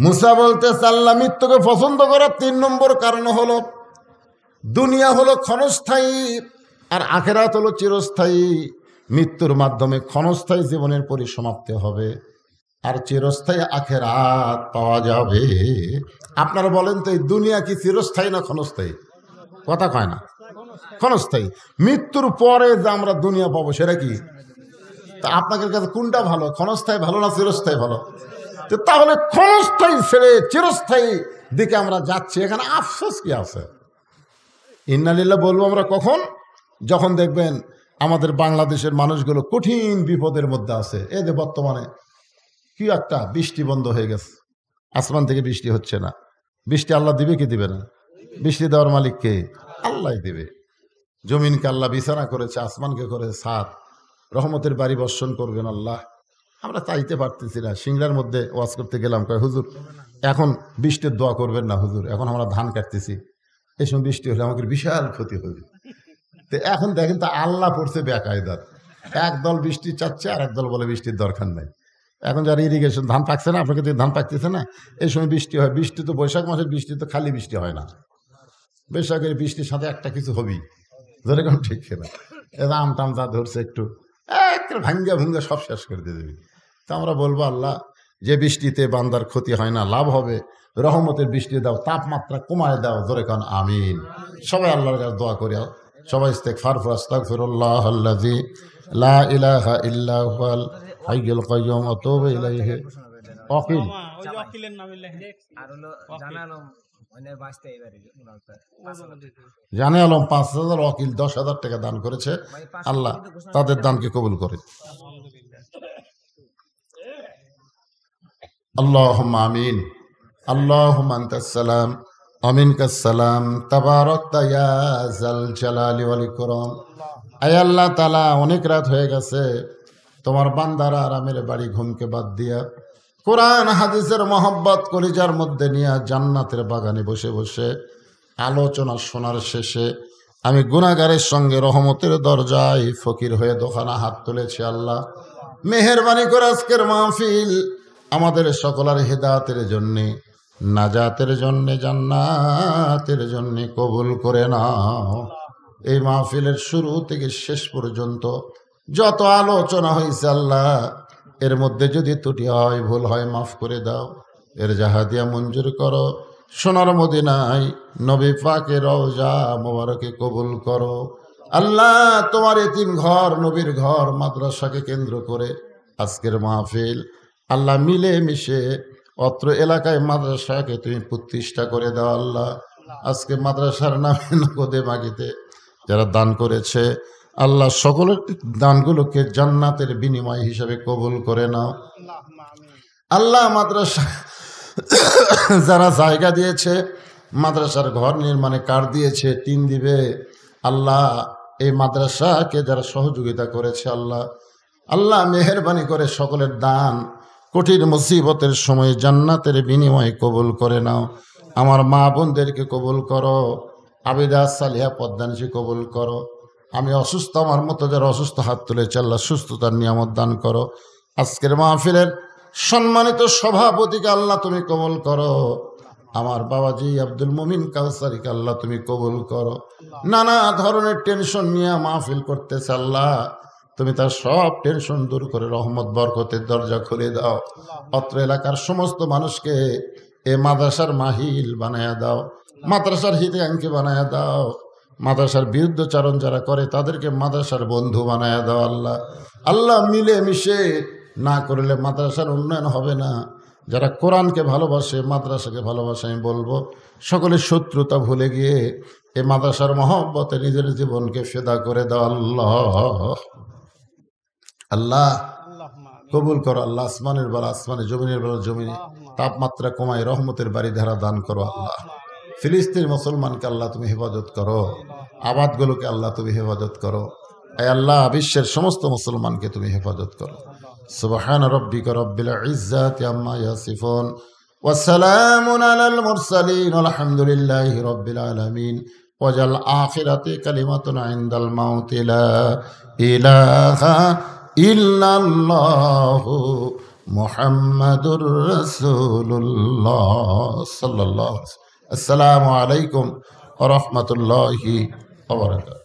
মুসা বলতে আল্লাহ মৃত্যুকে পছন্দ করার 3 নম্বর কারণ হলো, দুনিয়া হলো ক্ষণস্থায়ী আর আখেরাত হলো চিরস্থায়ী। মৃত্যুর মাধ্যমে ক্ষণস্থায়ী জীবনের পরিসমাপ্তি হবে আর চিরস্থায়ী আখেরাত পাওয়া যাবে। আপনারা বলেন তো, এই দুনিয়া কি চিরস্থায়ী না ক্ষণস্থায়ী? কথা কয় না, ক্ষণস্থায়ী। মৃত্যুর পরে যে আমরা দুনিয়া পাবো সেটা কি? তা আপনাদের কাছে কোনটা ভালো, ক্ষণস্থায়ী ভালো না চিরস্থায়ী ভালো? তো তাহলে ক্ষণস্থায়ী ছেড়ে চিরস্থায়ী দিকে আমরা যাচ্ছি, এখানে আফসোস কি আছে? ইন্নালিল্লাহ বলবো আমরা কখন? যখন দেখবেন আমাদের বাংলাদেশের মানুষগুলো কঠিন বিপদের মধ্যে আছে। এই যে বর্তমানে কি একটা বৃষ্টি বন্ধ হয়ে গেছে, আসমান থেকে বৃষ্টি হচ্ছে না। বৃষ্টি আল্লাহ দিবে কি দিবে না? বৃষ্টি দেওয়ার মালিক কে? আল্লাহ দিবে। জমিনকে আল্লাহ বিছানা করেছে, আসমানকে করেছে ছাদ, রহমতের বাড়ি বর্ষণ করবেন আল্লাহ। আমরা চাইতে পারতেছি না। সিংড়ার মধ্যে ওয়াজ করতে গেলাম, কয় হুজুর এখন বৃষ্টির দোয়া করবেন না হুজুর, এখন আমরা ধান কাটতেছি, এই সময় বৃষ্টি হলে আমাদের বিশাল ক্ষতি হবে। তো এখন দেখেন তো আল্লাহ পড়ছে বেকায়দার, একদল বৃষ্টি চাচ্ছে আর একদল বলে বৃষ্টির দরকার নাই। এখন যারা ইরিগেশন ধান পাকছে না, আপনাকে ধান পাকতেছে না, এই সময় বৃষ্টি হয়। বৃষ্টি তো বৈশাখ মাসের বৃষ্টি তো খালি বৃষ্টি হয় না, বৈশাখের বৃষ্টির সাথে একটা কিছু হবেই, যেরকম ঠিক না। এবার আম টাম যা ধরছে একটু ভাঙ্গা ভুঙ্গা সব শেষ করে দিয়ে দেবে। তা আমরা বলবো, আল্লাহ যে বৃষ্টিতে বান্দার ক্ষতি হয় না, লাভ হবে, রহমতের বৃষ্টি দাও, তাপমাত্রা কমায় দাও, জোরে কান আমিন। সবাই আল্লাহর কাছে দোয়া করি, সবাই ইস্তেগফার আস্তাগফিরুল্লাহ আল্লাযী লা ইলাহা ইল্লা হুয়াল হাইয়ুল কাইয়্যুম ওয়া তুবু ইলাইহি। ওয়াকিল আর হলো জানালাম জানে আলম 5,000, ওয়াকিল 10,000 টাকা দান করেছে। আল্লাহ তাদের দানকে কবুল করে। আল্লাহুম্মা আমিন। আল্লাহুম্মা আনতাস সালাম ওয়া মিনকাস সালাম, তাবারাকতা ইয়া যাল জালালি ওয়াল ইকরাম। আয় আল্লাহ তাআলা, অনেক রাত হয়ে গেছে, তোমার বান্দারা আরামের বাড়ি ঘুমকে বাদ দিয়া কোরআন হাদিসের মহব্বত কলিজার মধ্যে নিয়ে জান্নাতের বাগানে বসে বসে আলোচনা শোনার শেষে আমি গুনাহগারের সঙ্গে রহমতের দরজায় ফকির হয়ে দোকানা হাত তুলেছি। আল্লাহ মেহেরবানি করে আজকের মাহফিল আমাদের সকলের হেদায়েতের জন্যে নাজাতের জন্যে, জান্নাতের জন্যে কবুল করে নাও। এই মাহফিলের শুরু থেকে শেষ পর্যন্ত যত আলোচনা হয়েছে আল্লাহ, এর মধ্যে যদি ত্রুটি হয়, ভুল হয়, মাফ করে দাও। এর জাহাদিয়া মঞ্জুর করো। সোনার মদিনায় নবী পাকের রওজা মোবারকে কবুল করো। আল্লাহ, তোমার এতিম ঘর, নবীর ঘর, মাদ্রাসাকে কেন্দ্র করে আজকের মাহফিল আল্লাহ মিলে মিশে অত্র এলাকায় মাদ্রাসাকে তুমি প্রতিষ্ঠা করে দাও। আল্লাহ, আজকে মাদ্রাসার নামে নগদে মাগিতে যারা দান করেছে আল্লাহ, সকলের দানগুলোকে জান্নাতের বিনিময় হিসাবে কবুল করে নাও। আল্লাহ, মাদ্রাসা যারা জায়গা দিয়েছে, মাদ্রাসার ঘর নির্মাণে কাঠ দিয়েছে, টিন দিবে, আল্লাহ এই মাদ্রাসাকে যারা সহযোগিতা করেছে আল্লাহ, আল্লাহ মেহেরবানি করে সকলের দান কঠিন মুসিবতের সময় জান্নাতের বিনিময়ে কবুল করে নাও। আমার মা বোনদেরকে কবুল করো। আবিদা সালিহা পদ্মানিসি কবুল করো। আমি অসুস্থ, আমার মতো যারা অসুস্থ হাত তুলেছে আল্লাহ সুস্থতার নিয়ামত দান করো। আজকের মাহফিলের সম্মানিত সভাপতিকে আল্লাহ তুমি কবুল করো। আমার বাবাজি আব্দুল মুমিন কাউসারিকে আল্লাহ তুমি কবুল করো। নানা ধরনের টেনশন নিয়ে মাহফিল করতেছে আল্লাহ, তুমি তার সব টেনশন দূর করে রহমত বরকতের দরজা খুলে দাও। অত্র এলাকার সমস্ত মানুষকে এ মাদ্রাসার মাহিল বানায়া দাও, মাদ্রাসার হিতাকাঙ্ক্ষী বানায়া দাও। মাদ্রাসার বিরুদ্ধচারণ যারা করে তাদেরকে মাদ্রাসার বন্ধু বানায়া দাও। আল্লাহ, আল্লাহ মিলে মিশে না করলে মাদ্রাসার উন্নয়ন হবে না। যারা কোরআনকে ভালোবাসে, মাদ্রাসাকে ভালোবাসে, আমি বলবো সকলের শত্রুতা ভুলে গিয়ে এই মাদ্রাসার মহব্বতে নিজের জীবনকে ফেদা করে দাও। আল্লাহ, আল্লাহ কবুল করো। আল্লাহ, আসমানের বেলা আসমানে, জমিনের বেলা জমিনে তাপমাত্রা কমায় রহমতের বাড়ি ধারা দান করো। আল্লাহ, ফিলিস্তিন মুসলমানকে আল্লাহ তুমি হেফাজত করো। আবাদগুলোকে আল্লাহ তুমি হেফাজত করো। এই আল্লাহ, বিশ্বের সমস্ত মুসলমানকে তুমি হেফাজত করো। সুবহান রাব্বিকা রাব্বিল ইজ্জাতি আম্মা ইয়াসিফুন ওয়া সালামুন আলাল মুরসালিন আলহামদুলিল্লাহি রাব্বিল আলামিন। ওয়াজাল আখিরাতি কালিমাতুন ইনদাল মাউতি লা ইলাহা ইল্লাল্লাহু মুহাম্মাদুর রাসূলুল্লাহ সাল্লাল্লাহু আলাইহি ওয়া সাল্লাম। আসসালামু আলাইকুম ওয়া রাহমাতুল্লাহি ওয়া বারাকাতুহু।